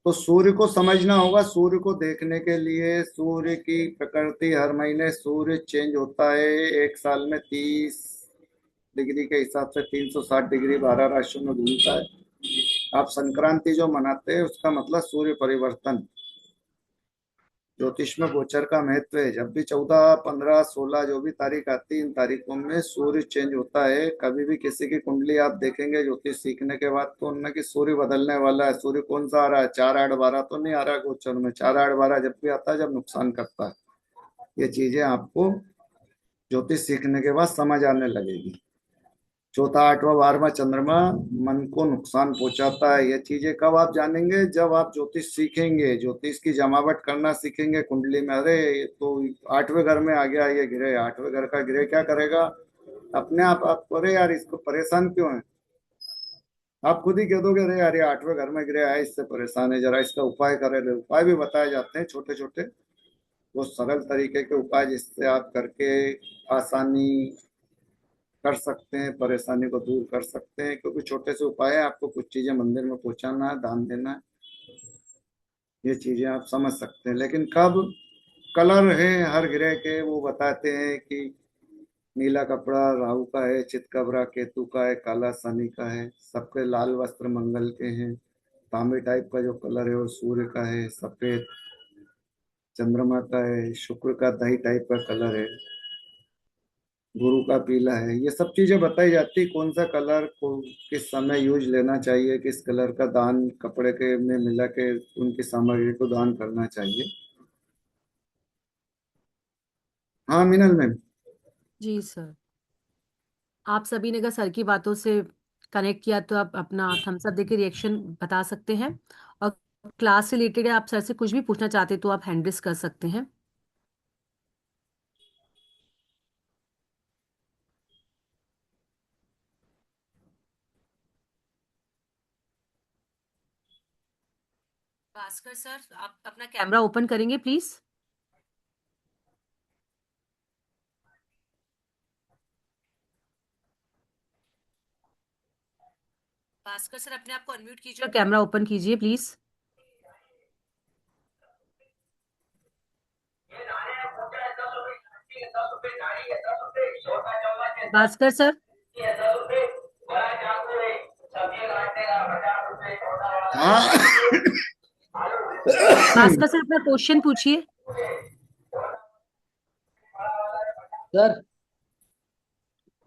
तो सूर्य को समझना होगा। सूर्य को देखने के लिए, सूर्य की प्रकृति, हर महीने सूर्य चेंज होता है। एक साल में 30 डिग्री के हिसाब से 360 डिग्री 12 राशियों में घूमता है। आप संक्रांति जो मनाते हैं उसका मतलब सूर्य परिवर्तन। ज्योतिष में गोचर का महत्व है। जब भी 14, 15, 16 जो भी तारीख आती है, इन तारीखों में सूर्य चेंज होता है। कभी भी किसी की कुंडली आप देखेंगे ज्योतिष सीखने के बाद तो उनमें कि सूर्य बदलने वाला है। सूर्य कौन सा आ रहा है, 4, 8, 12 तो नहीं आ रहा गोचर में। 4, 8, 12 जब भी आता है जब नुकसान करता है। ये चीजें आपको ज्योतिष सीखने के बाद समझ आने लगेगी। चौथा, 8वां, 12वां चंद्रमा मन को नुकसान पहुंचाता है। ये चीजें कब आप जानेंगे, जब आप ज्योतिष सीखेंगे, ज्योतिष की जमावट करना सीखेंगे कुंडली में। अरे ये तो 8वें घर में आ गया ये ग्रह, 8वें घर का ग्रह क्या करेगा, अपने आप अरे यार इसको परेशान क्यों है, आप खुद ही कह दोगे अरे यार ये 8वें घर में ग्रह है, इससे परेशान है, जरा इसका उपाय करे। उपाय भी बताए जाते हैं छोटे छोटे, वो सरल तरीके के उपाय जिससे आप करके आसानी कर सकते हैं, परेशानी को दूर कर सकते हैं। क्योंकि छोटे से उपाय है, आपको कुछ चीजें मंदिर में पहुंचाना है, दान देना है, ये चीजें आप समझ सकते हैं। लेकिन कब, कलर है हर ग्रह के, वो बताते हैं कि नीला कपड़ा राहु का है, चितकबरा केतु का है, काला शनि का है, सबके लाल वस्त्र मंगल के हैं। तांबे टाइप का जो कलर है वो सूर्य का है, सफेद चंद्रमा का है, शुक्र का दही टाइप का कलर है, गुरु का पीला है। ये सब चीजें बताई जाती, कौन सा कलर को किस समय यूज लेना चाहिए, किस कलर का दान कपड़े के में मिला के उनकी सामग्री को दान करना चाहिए। हाँ मिनल मैम। जी सर। आप सभी ने अगर सर की बातों से कनेक्ट किया तो आप अपना थम्स अप देके रिएक्शन बता सकते हैं। और क्लास से रिलेटेड आप सर से कुछ भी पूछना चाहते तो आप हैंड रेज कर सकते हैं। भास्कर सर, आप अपना कैमरा ओपन करेंगे प्लीज। भास्कर सर, अपने आप को अनम्यूट कीजिए और कैमरा ओपन कीजिए प्लीज। भास्कर सर। हाँ। भास्कर सर, अपना क्वेश्चन पूछिए। सर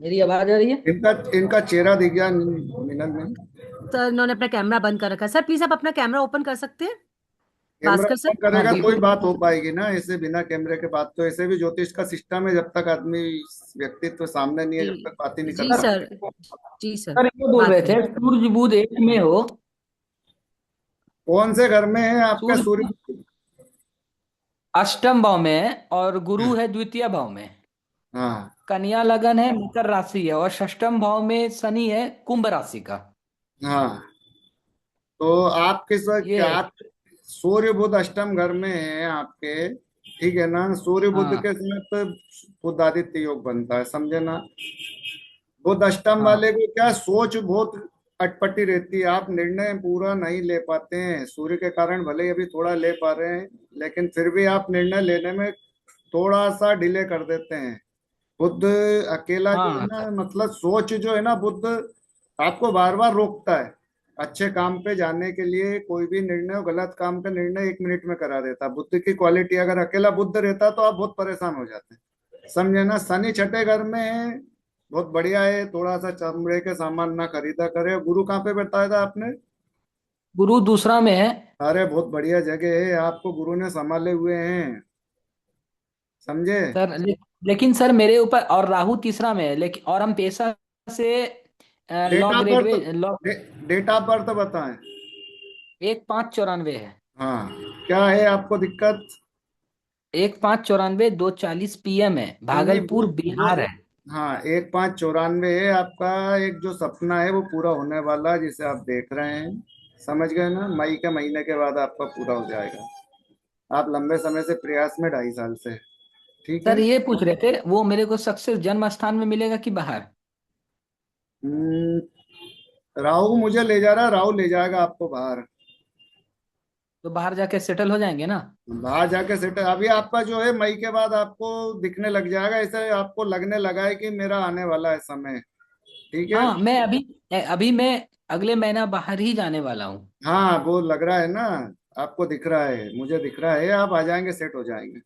मेरी आवाज आ रही है? इनका इनका चेहरा दिख गया मिनल मैम। सर, इन्होंने अपना कैमरा बंद कर रखा है। सर प्लीज आप अपना कैमरा ओपन कर सकते हैं। Camera Bhaskar on sir. हाँ करेगा कोई बिल्कुल। बात हो पाएगी ना, ऐसे बिना कैमरे के बात तो ऐसे भी ज्योतिष का सिस्टम है, जब तक आदमी व्यक्तित्व सामने नहीं है जब जी तक बात ही नहीं कर जी सर सर। सकते। जी सर। सर ये बोल बात रहे थे करिए। सूर्य बुध एक में हो। कौन से घर में है आपका सूर्य सूर्य? अष्टम भाव में है और गुरु हाँ। है द्वितीय भाव में। हाँ। कन्या लगन है, मकर राशि है, और षष्टम भाव में शनि है, कुंभ राशि का। हाँ। तो आप किस ये क्या है। आप सूर्य बुध अष्टम घर में है आपके, ठीक है ना? सूर्य बुध हाँ के समय तो बुध आदित्य योग बनता है, समझे ना? बुध अष्टम हाँ वाले को क्या सोच बहुत अटपटी रहती है, आप निर्णय पूरा नहीं ले पाते हैं। सूर्य के कारण भले ही अभी थोड़ा ले पा रहे हैं, लेकिन फिर भी आप निर्णय लेने में थोड़ा सा डिले कर देते हैं। बुध अकेला जो है हाँ ना, सर। मतलब सोच जो है ना, बुध आपको बार बार रोकता है अच्छे काम पे जाने के लिए। कोई भी निर्णय हो, गलत काम का निर्णय 1 मिनट में करा देता है। बुद्ध की क्वालिटी, अगर अकेला बुद्ध रहता तो आप बहुत परेशान हो जाते हैं, समझे ना? शनि छठे घर में है, बहुत बढ़िया है। थोड़ा सा चमड़े के सामान ना खरीदा करे। गुरु कहाँ पे बताया था आपने? गुरु दूसरा में है। अरे बहुत बढ़िया जगह है, आपको गुरु ने संभाले हुए हैं, समझे? सर लेकिन सर मेरे ऊपर और राहु तीसरा में है, लेकिन और हम पेशा से date law of birth, graduate law. Date of birth बताएं। 1594 है। हाँ। क्या है आपको दिक्कत? 1594 2:40 PM है, नहीं भागलपुर वो बिहार है। हाँ 1594 है आपका। एक जो सपना है वो पूरा होने वाला है, जिसे आप देख रहे हैं, समझ गए ना? मई के महीने के बाद आपका पूरा हो जाएगा। आप लंबे समय से प्रयास में, 2.5 साल से, ठीक है। सर ये पूछ रहे थे वो मेरे को सक्सेस जन्म स्थान में मिलेगा कि बाहर? हम्म, राहु मुझे ले जा रहा है, राहु ले जाएगा आपको बाहर। तो बाहर जाके सेटल हो जाएंगे ना? बाहर जाके सेट अभी आपका जो है मई के बाद आपको दिखने लग जाएगा, ऐसे आपको लगने लगा है कि मेरा आने वाला है समय, ठीक है। हाँ मैं अभी अभी मैं अगले महीना बाहर ही जाने वाला हूँ। हाँ वो लग रहा है ना, आपको दिख रहा है, मुझे दिख रहा है, आप आ जाएंगे, सेट हो जाएंगे।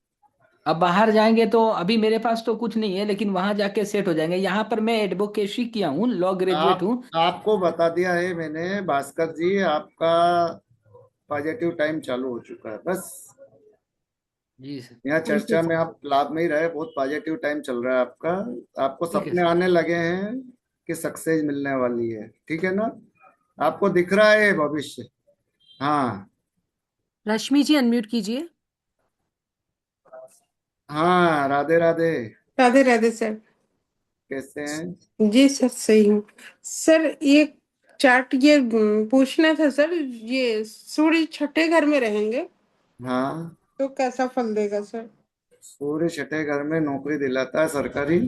अब बाहर जाएंगे तो अभी मेरे पास तो कुछ नहीं है, लेकिन वहां जाके सेट हो जाएंगे। यहाँ पर मैं एडवोकेसी किया हूँ, लॉ ग्रेजुएट आप हूँ। आपको बता दिया है मैंने भास्कर जी, आपका पॉजिटिव टाइम चालू हो चुका है, बस। जी सर। यहाँ ठीक है चर्चा में सर। आप लाभ में ही रहे, बहुत पॉजिटिव टाइम चल रहा है आपका। आपको ठीक है सपने सर। आने लगे हैं कि सक्सेस मिलने वाली है, ठीक है ना? आपको दिख रहा है भविष्य। हाँ। रश्मि जी, अनम्यूट कीजिए। हाँ राधे राधे। राधे राधे सर। कैसे हैं? जी सर, सही हूँ। सर ये चार्ट ये पूछना था सर, ये सूर्य छठे घर में रहेंगे हाँ। तो कैसा फल देगा सर? सूर्य छठे घर में नौकरी दिलाता है सरकारी।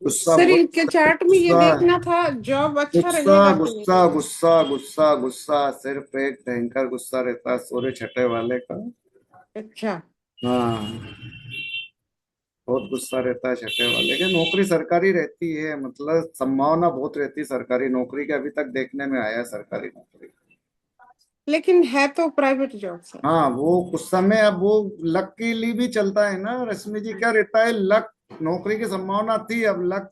गुस्सा सर बहुत, इनके चार्ट में ये गुस्सा, देखना था, जॉब अच्छा गुस्सा रहेगा कि नहीं गुस्सा रहेगा? गुस्सा गुस्सा गुस्सा, सिर्फ एक भयंकर गुस्सा रहता है सूर्य छठे वाले का। अच्छा। हाँ बहुत गुस्सा रहता है छठे वाले के। नौकरी सरकारी रहती है, मतलब संभावना बहुत रहती है सरकारी नौकरी की, अभी तक देखने में आया है सरकारी नौकरी। लेकिन है तो प्राइवेट जॉब सर। हाँ वो उस समय, अब वो लक के लिए भी चलता है ना रश्मि जी, क्या रहता है लक। नौकरी की संभावना थी, अब लक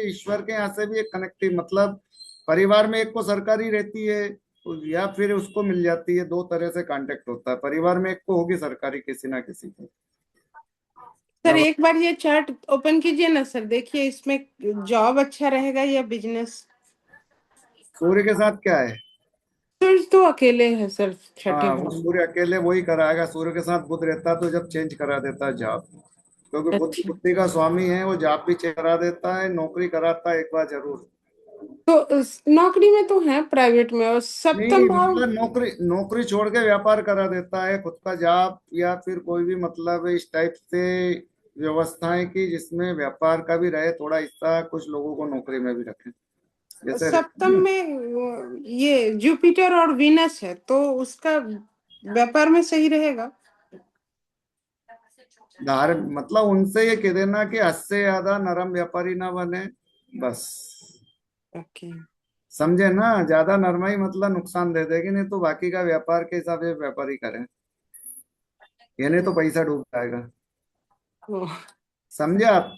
ईश्वर के यहाँ से भी एक कनेक्टिव, मतलब परिवार में एक को सरकारी रहती है या फिर उसको मिल जाती है, दो तरह से कांटेक्ट होता है। परिवार में एक को होगी सरकारी किसी ना किसी को। सर एक बार ये चार्ट ओपन कीजिए ना सर, देखिए इसमें जॉब अच्छा रहेगा या बिजनेस। सूर्य के साथ क्या है? सूरज तो अकेले है सर छठे हाँ, घर वो में। सूर्य अकेले वही कराएगा। सूर्य के साथ बुध रहता तो जब चेंज करा देता जॉब, क्योंकि बुध अच्छा, बुद्धि का स्वामी है, वो जॉब भी चेंज करा देता है, नौकरी कराता है एक बार जरूर। तो नौकरी में तो है प्राइवेट में, और नहीं सप्तम भाव। मतलब नौकरी नौकरी छोड़ के व्यापार करा देता है, खुद का जॉब या फिर कोई भी मतलब इस टाइप से व्यवस्थाएं की जिसमें व्यापार का भी रहे थोड़ा हिस्सा, कुछ लोगों को नौकरी में भी रखें जैसे रहते सप्तम हैं में ये जुपिटर और वीनस है, तो उसका व्यापार में सही रहेगा। ना। धार मतलब उनसे ये कह देना कि हद से ज्यादा नरम व्यापारी ना बने, बस। ओके। समझे ना? ज्यादा नरमाई मतलब नुकसान दे देगी, नहीं तो बाकी का व्यापार के हिसाब से व्यापारी करें, ये नहीं तो पैसा डूब जाएगा। ओ, समझे आप?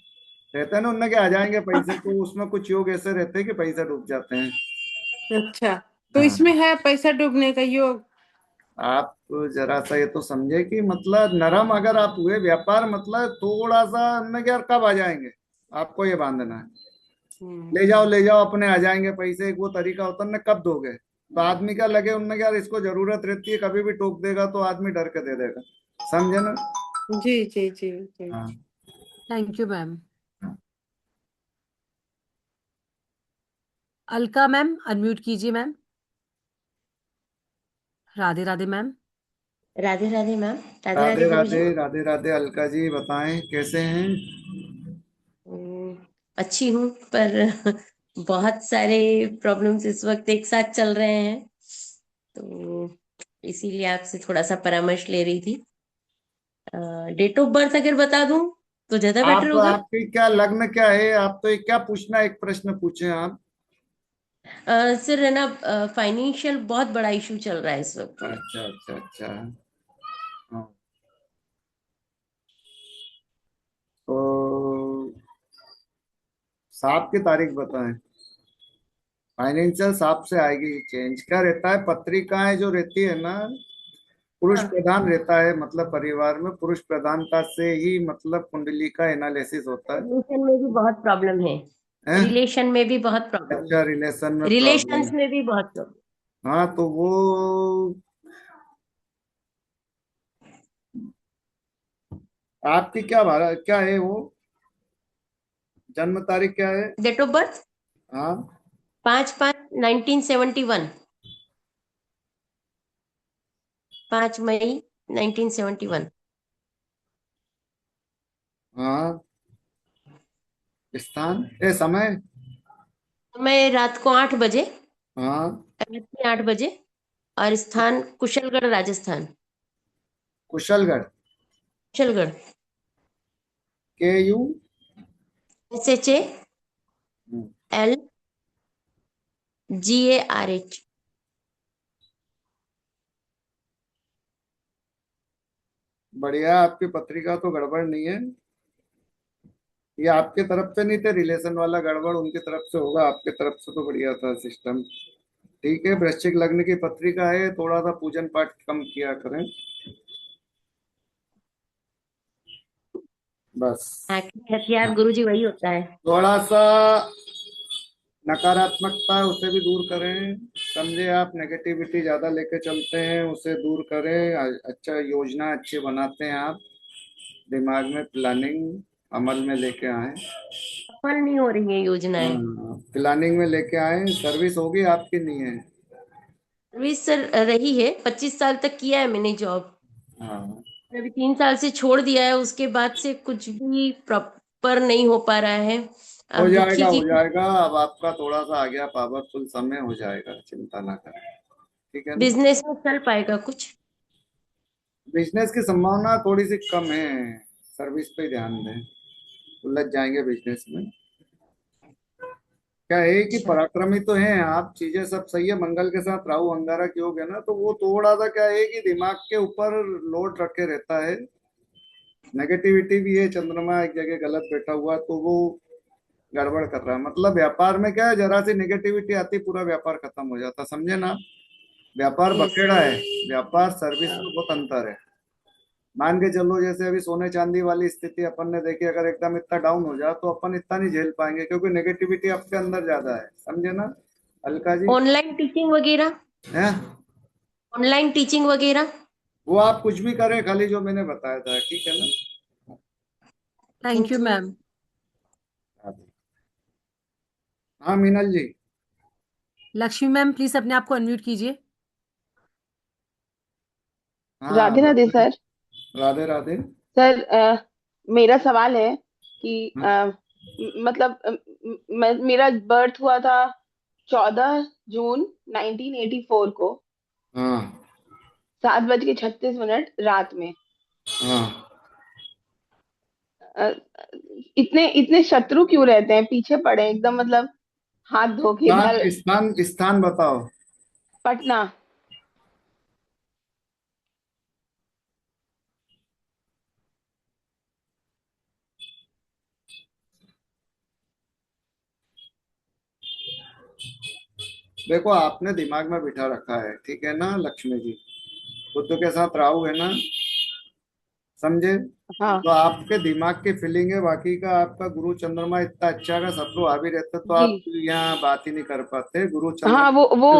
रहते हैं ना उनने के आ जाएंगे पैसे, तो उसमें कुछ योग ऐसे रहते हैं कि पैसा डूब जाते हैं। अच्छा, तो इसमें हाँ, है पैसा डूबने का योग। आप जरा सा ये तो समझे कि मतलब नरम अगर आप हुए व्यापार, मतलब थोड़ा सा हमने क्या कब आ जाएंगे, आपको ये बांधना है। ले जाओ अपने आ जाएंगे पैसे, एक वो तरीका होता है ना, कब दोगे? तो आदमी क्या लगे उनने क्या, इसको जरूरत रहती है, कभी भी टोक देगा तो आदमी डर के दे देगा। समझे ना? जी जी जी जी। हाँ। Thank you ma'am. Alka ma'am unmute कीजिए ma'am. Radhe Radhe ma'am. Radhe Radhe ma'am. Radhe Radhe Radhe guruji. Radhe Radhe Radhe. Alka ji बताएं कैसे हैं? अच्छी हूँ, पर बहुत सारे प्रॉब्लम्स इस वक्त एक साथ चल रहे हैं, तो इसीलिए आपसे थोड़ा सा परामर्श ले रही थी। डेट ऑफ बर्थ अगर बता दूं तो ज्यादा बेटर आप होगा। आपकी क्या लग्न क्या है? आप तो एक क्या पूछना, एक प्रश्न पूछे आप। सर है ना, फाइनेंशियल बहुत बड़ा इशू चल रहा है इस वक्त में। अच्छा अच्छा अच्छा। हाँ, तो सात की तारीख बताएं। फाइनेंशियल साप से आएगी चेंज। क्या रहता है, पत्रिकाएं जो रहती है ना, पुरुष हाँ, प्रधान रहता है, मतलब परिवार में पुरुष प्रधानता से ही मतलब कुंडली का एनालिसिस होता है। रिलेशन में भी बहुत प्रॉब्लम है। हैं? रिलेशन में भी बहुत प्रॉब्लम अच्छा, रिलेशन में है। प्रॉब्लम रिलेशंस है। में भी बहुत प्रॉब्लम। हाँ तो वो आपकी क्या भाड़ा क्या है वो, जन्म तारीख क्या है? डेट ऑफ बर्थ हाँ 5/5/1971। 5 मई 1971। हाँ। स्थान ए समय? मैं रात को 8 बजे, हाँ। रात में 8 बजे। और स्थान कुशलगढ़, राजस्थान। कुशलगढ़। कुशलगढ़। के यू? SHALGARH। बढ़िया, आपकी पत्रिका तो गड़बड़ नहीं है। ये आपके तरफ से नहीं थे, रिलेशन वाला गड़बड़ उनकी तरफ से होगा, आपके तरफ से तो बढ़िया था सिस्टम। ठीक है, वृश्चिक लग्न की पत्रिका है, थोड़ा सा पूजन पाठ कम किया करें, बस। आखिरी हथियार गुरुजी वही होता है। थोड़ा सा नकारात्मकता है उसे भी दूर करें। समझे आप? नेगेटिविटी ज्यादा लेके चलते हैं, उसे दूर करें। अच्छा, योजना अच्छी बनाते हैं आप, दिमाग में प्लानिंग अमल में लेके आए। सफल नहीं हो रही है योजनाएं। हाँ, प्लानिंग में लेके आए। सर्विस होगी आपकी, नहीं है? सर्विस सर रही है, 25 साल तक किया है मैंने जॉब। हाँ, अभी 3 साल से छोड़ दिया है, उसके बाद से कुछ भी प्रॉपर नहीं हो पा रहा है। हो अब दुखी जाएगा की। हो जाएगा। अब आपका थोड़ा सा आ गया पावरफुल समय, हो जाएगा, चिंता ना करें। ठीक है ना? बिजनेस में चल पाएगा कुछ? बिजनेस की संभावना थोड़ी सी कम है, सर्विस पे ध्यान दें, उलझ जाएंगे बिजनेस में। क्या है कि अच्छा। पराक्रमी तो हैं आप, चीजें सब सही है, मंगल के साथ राहु अंगारक योग है ना, तो वो थोड़ा सा क्या है कि दिमाग के ऊपर लोड रखे रहता है। नेगेटिविटी भी है, चंद्रमा एक जगह गलत बैठा हुआ है, तो वो गड़बड़ कर रहा है। मतलब व्यापार में क्या है, जरा सी नेगेटिविटी आती पूरा व्यापार खत्म हो जाता, समझे ना? व्यापार यस। बखेड़ा है, व्यापार सर्विस में बहुत अंतर है। मान के चलो जैसे अभी सोने चांदी वाली स्थिति अपन ने देखी, अगर एकदम इतना डाउन हो जाए तो अपन इतना नहीं झेल पाएंगे, क्योंकि नेगेटिविटी आपके अंदर ज्यादा है, समझे ना अलका जी? ऑनलाइन टीचिंग वगैरह, है ऑनलाइन टीचिंग वगैरह। वो आप कुछ भी करें, खाली जो मैंने बताया था, ठीक है ना? Thank you thank you. Ma'am. हाँ मीनल जी। लक्ष्मी मैम प्लीज अपने आप को अनम्यूट कीजिए। हाँ राधे राधे बताइए। सर। राधे राधे। सर मेरा सवाल है कि हाँ मतलब मेरा बर्थ हुआ था 14 जून 1984 को, हाँ 7:36 रात में। हाँ। अ, इतने इतने शत्रु क्यों रहते हैं, पीछे पड़े हैं एकदम, मतलब हाथ धो के इधर। स्थान स्थान स्थान बताओ। पटना। देखो आपने दिमाग में बिठा रखा है, ठीक है ना लक्ष्मी जी, बुद्ध के साथ राहु है ना, समझे? हाँ तो आपके दिमाग की फीलिंग है, बाकी का आपका गुरु चंद्रमा इतना अच्छा, अगर शत्रु हावी रहते तो जी। आप यहाँ बात ही नहीं कर पाते। गुरु हाँ, चंद्रमा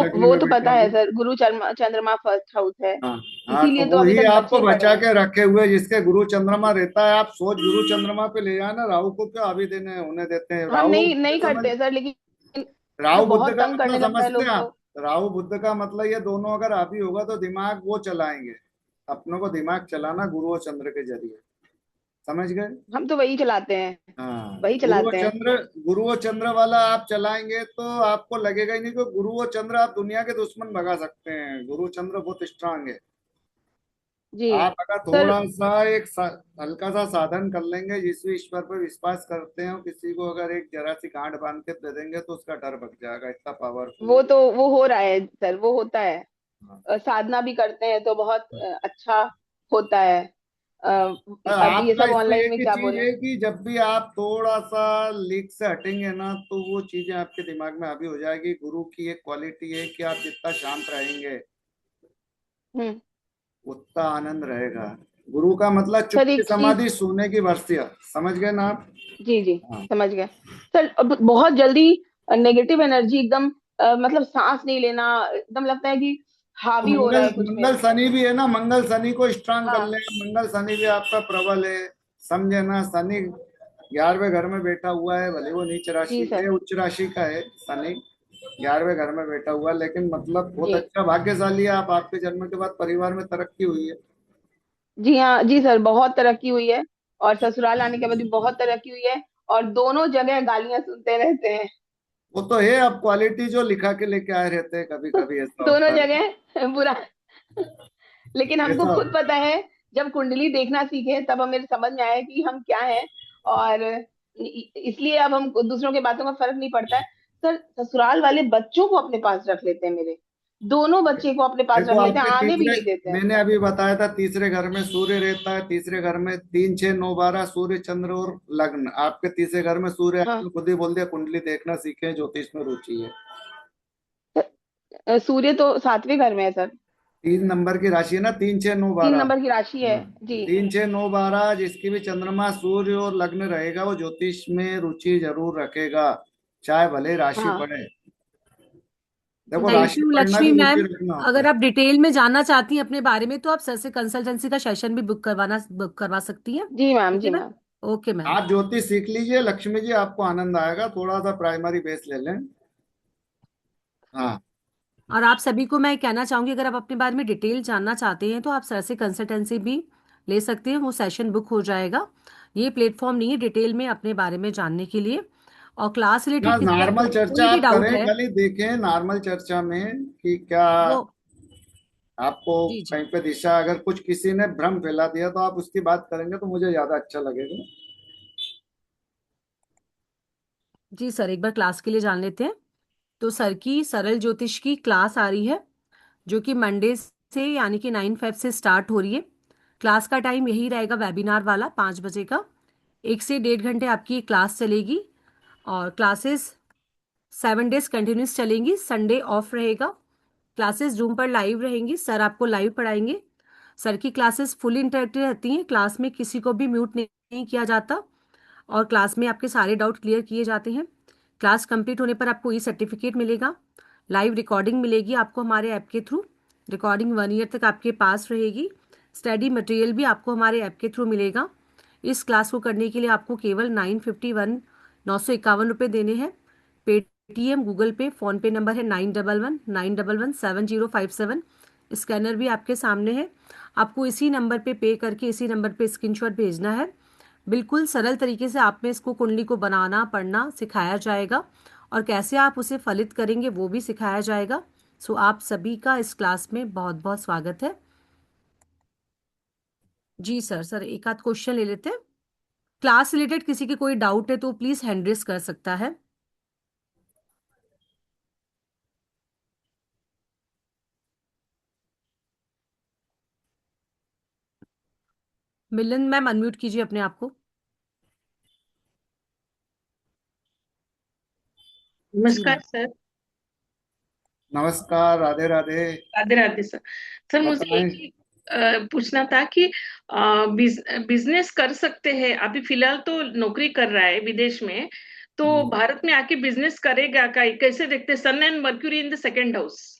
लग्न वो में तो बैठा पता है हुआ। सर, गुरु चंद्रमा चंद्रमा फर्स्ट हाउस है, हाँ हाँ, तो इसीलिए तो अभी वही तक आपको बच्चे पड़े बचा हैं। के रखे हुए, जिसके गुरु चंद्रमा रहता है। आप सोच गुरु चंद्रमा पे ले जाना, राहु को क्यों हावी देने होने देते हैं? हम राहु नहीं नहीं समझ, करते सर, लेकिन राहु जब बुद्ध बहुत का तंग मतलब करने लगता है समझते लोग हैं तो। आप? राहु बुद्ध का मतलब ये दोनों अगर हावी होगा तो दिमाग वो चलाएंगे, अपनों को दिमाग चलाना गुरु और चंद्र के जरिए, समझ गए? हम तो वही चलाते हैं, हाँ, वही चलाते हैं। गुरु और चंद्र वाला आप चलाएंगे तो आपको लगेगा ही नहीं कि गुरु और चंद्र, आप दुनिया के दुश्मन भगा सकते हैं। गुरु चंद्र बहुत स्ट्रांग है। जी आप अगर सर। थोड़ा सा हल्का सा साधन कर लेंगे, जिस भी ईश्वर पर विश्वास करते हैं, किसी को अगर एक जरा सी गांठ बांध के दे देंगे तो उसका डर भग जाएगा, इतना पावरफुल है। वो हो रहा है सर, वो होता है। हाँ। साधना भी करते हैं तो बहुत अच्छा होता है। अ, अब ये आपका सब इसमें ऑनलाइन एक में ही क्या चीज बोले। है कि जब भी आप थोड़ा सा लीक से हटेंगे ना, तो वो चीजें आपके दिमाग में अभी हो जाएगी। गुरु की एक क्वालिटी है कि आप जितना शांत रहेंगे हम्म। उतना आनंद रहेगा। गुरु का मतलब सर चुप्पी एक चीज। समाधि सोने की वर्षिया, समझ गए ना आप? जी जी, हाँ। समझ गए। सर अब बहुत जल्दी नेगेटिव एनर्जी एकदम, मतलब सांस नहीं लेना, एकदम लगता है कि तो हावी हो रहा मंगल है कुछ मंगल मेरे पे। शनि भी है ना, मंगल शनि को स्ट्रांग कर हाँ। ले। मंगल शनि भी आपका प्रबल है, समझे ना? शनि 11वें घर में बैठा हुआ है, भले वो नीच जी राशि सर। के उच्च राशि का है शनि, 11वें घर में बैठा हुआ है, लेकिन मतलब बहुत जी। अच्छा भाग्यशाली है आप। आपके जन्म के बाद परिवार में तरक्की हुई है। जी हाँ जी सर, बहुत तरक्की हुई है, और ससुराल आने के बाद भी बहुत तरक्की हुई है, और दोनों जगह गालियां सुनते रहते हैं। वो तो है, अब क्वालिटी जो लिखा के लेके आए रहते हैं, कभी कभी ऐसा दोनों होता है। जगह बुरा। लेकिन हमको ऐसा खुद पता है, जब कुंडली देखना सीखे तब हमें समझ में आया कि हम क्या हैं, और इसलिए अब हम दूसरों की बातों का फर्क नहीं पड़ता है। सर ससुराल वाले बच्चों को अपने पास रख लेते हैं, मेरे दोनों बच्चे को अपने पास देखो रख लेते हैं, आपके आने भी तीसरे, नहीं देते हैं। मैंने अभी बताया था तीसरे घर में सूर्य रहता है। तीसरे घर में 3 6 9 12 सूर्य चंद्र और लग्न, आपके तीसरे घर में सूर्य। हाँ। आपने खुद ही बोल दिया कुंडली देखना सीखे, ज्योतिष में रुचि है। सूर्य तो 7वें घर में है सर। 3 नंबर की राशि है ना, 3 6 9 तीन 12। नंबर की राशि है। हाँ, जी। 3 6 9 12 जिसकी भी चंद्रमा सूर्य और लग्न रहेगा वो ज्योतिष में रुचि जरूर रखेगा, चाहे भले राशि हाँ। पढ़े। देखो थैंक राशि यू पढ़ना लक्ष्मी भी रुचि मैम। रखना होता अगर है। आप डिटेल में जानना चाहती हैं अपने बारे में तो आप सर से कंसल्टेंसी का सेशन भी बुक करवा सकती हैं। जी मैम, ठीक है जी ना? मैम। Okay ma'am. आप ज्योतिष सीख लीजिए लक्ष्मी जी, आपको आनंद आएगा। थोड़ा सा प्राइमरी बेस ले लें। हाँ और आप सभी को मैं कहना चाहूंगी, अगर आप अपने बारे में डिटेल जानना चाहते हैं तो आप सर से कंसल्टेंसी भी ले सकते हैं, वो सेशन बुक हो जाएगा। ये प्लेटफॉर्म नहीं है डिटेल में अपने बारे में जानने के लिए। और क्लास ना, रिलेटेड किसी नॉर्मल आपको चर्चा कोई भी आप डाउट करें, है खाली देखें नॉर्मल चर्चा में कि क्या वो। आपको जी जी कहीं पे दिशा, अगर कुछ किसी ने भ्रम फैला दिया तो आप उसकी बात करेंगे तो मुझे ज्यादा अच्छा लगेगा। जी सर, एक बार क्लास के लिए जान लेते हैं। तो सर की सरल ज्योतिष की क्लास आ रही है, जो कि मंडे से यानी कि 9 फेब से स्टार्ट हो रही है। क्लास का टाइम यही रहेगा, वेबिनार वाला 5 बजे का। 1 से 1.5 घंटे आपकी ये क्लास चलेगी, और क्लासेस 7 डेज कंटिन्यूस चलेंगी, संडे ऑफ रहेगा। क्लासेस जूम पर लाइव रहेंगी, सर आपको लाइव पढ़ाएंगे। सर की क्लासेस फुली इंटरेक्टिव रहती हैं, क्लास में किसी को भी म्यूट नहीं किया जाता और क्लास में आपके सारे डाउट क्लियर किए जाते हैं। क्लास कंप्लीट होने पर आपको ई सर्टिफिकेट मिलेगा, लाइव रिकॉर्डिंग मिलेगी आपको हमारे ऐप के थ्रू। रिकॉर्डिंग 1 ईयर तक आपके पास रहेगी। स्टडी मटेरियल भी आपको हमारे ऐप के थ्रू मिलेगा। इस क्लास को करने के लिए आपको केवल 951 देने हैं। पेटीएम, गूगल पे, फ़ोन पे नंबर है 9119117057। स्कैनर भी आपके सामने है। आपको इसी नंबर पे करके इसी नंबर पे स्क्रीनशॉट भेजना है। बिल्कुल सरल तरीके से आप में इसको कुंडली को बनाना पढ़ना सिखाया जाएगा और कैसे आप उसे फलित करेंगे वो भी सिखाया जाएगा। सो आप सभी का इस क्लास में बहुत बहुत स्वागत है। जी सर एक आध क्वेश्चन ले लेते हैं। क्लास रिलेटेड किसी के कोई डाउट है तो प्लीज हैंड रेज कर सकता है। मिलन मैम अनम्यूट कीजिए अपने आप को। जी नमस्कार मैम। सर। नमस्कार, राधे राधे। राधे राधे सर। सर मुझे बताएं। एक ही, पूछना था कि बिजनेस कर सकते हैं, अभी फिलहाल तो नौकरी कर रहा है विदेश में, तो भारत में आके बिजनेस करेगा का? कैसे देखते हैं? Sun and Mercury in the second house,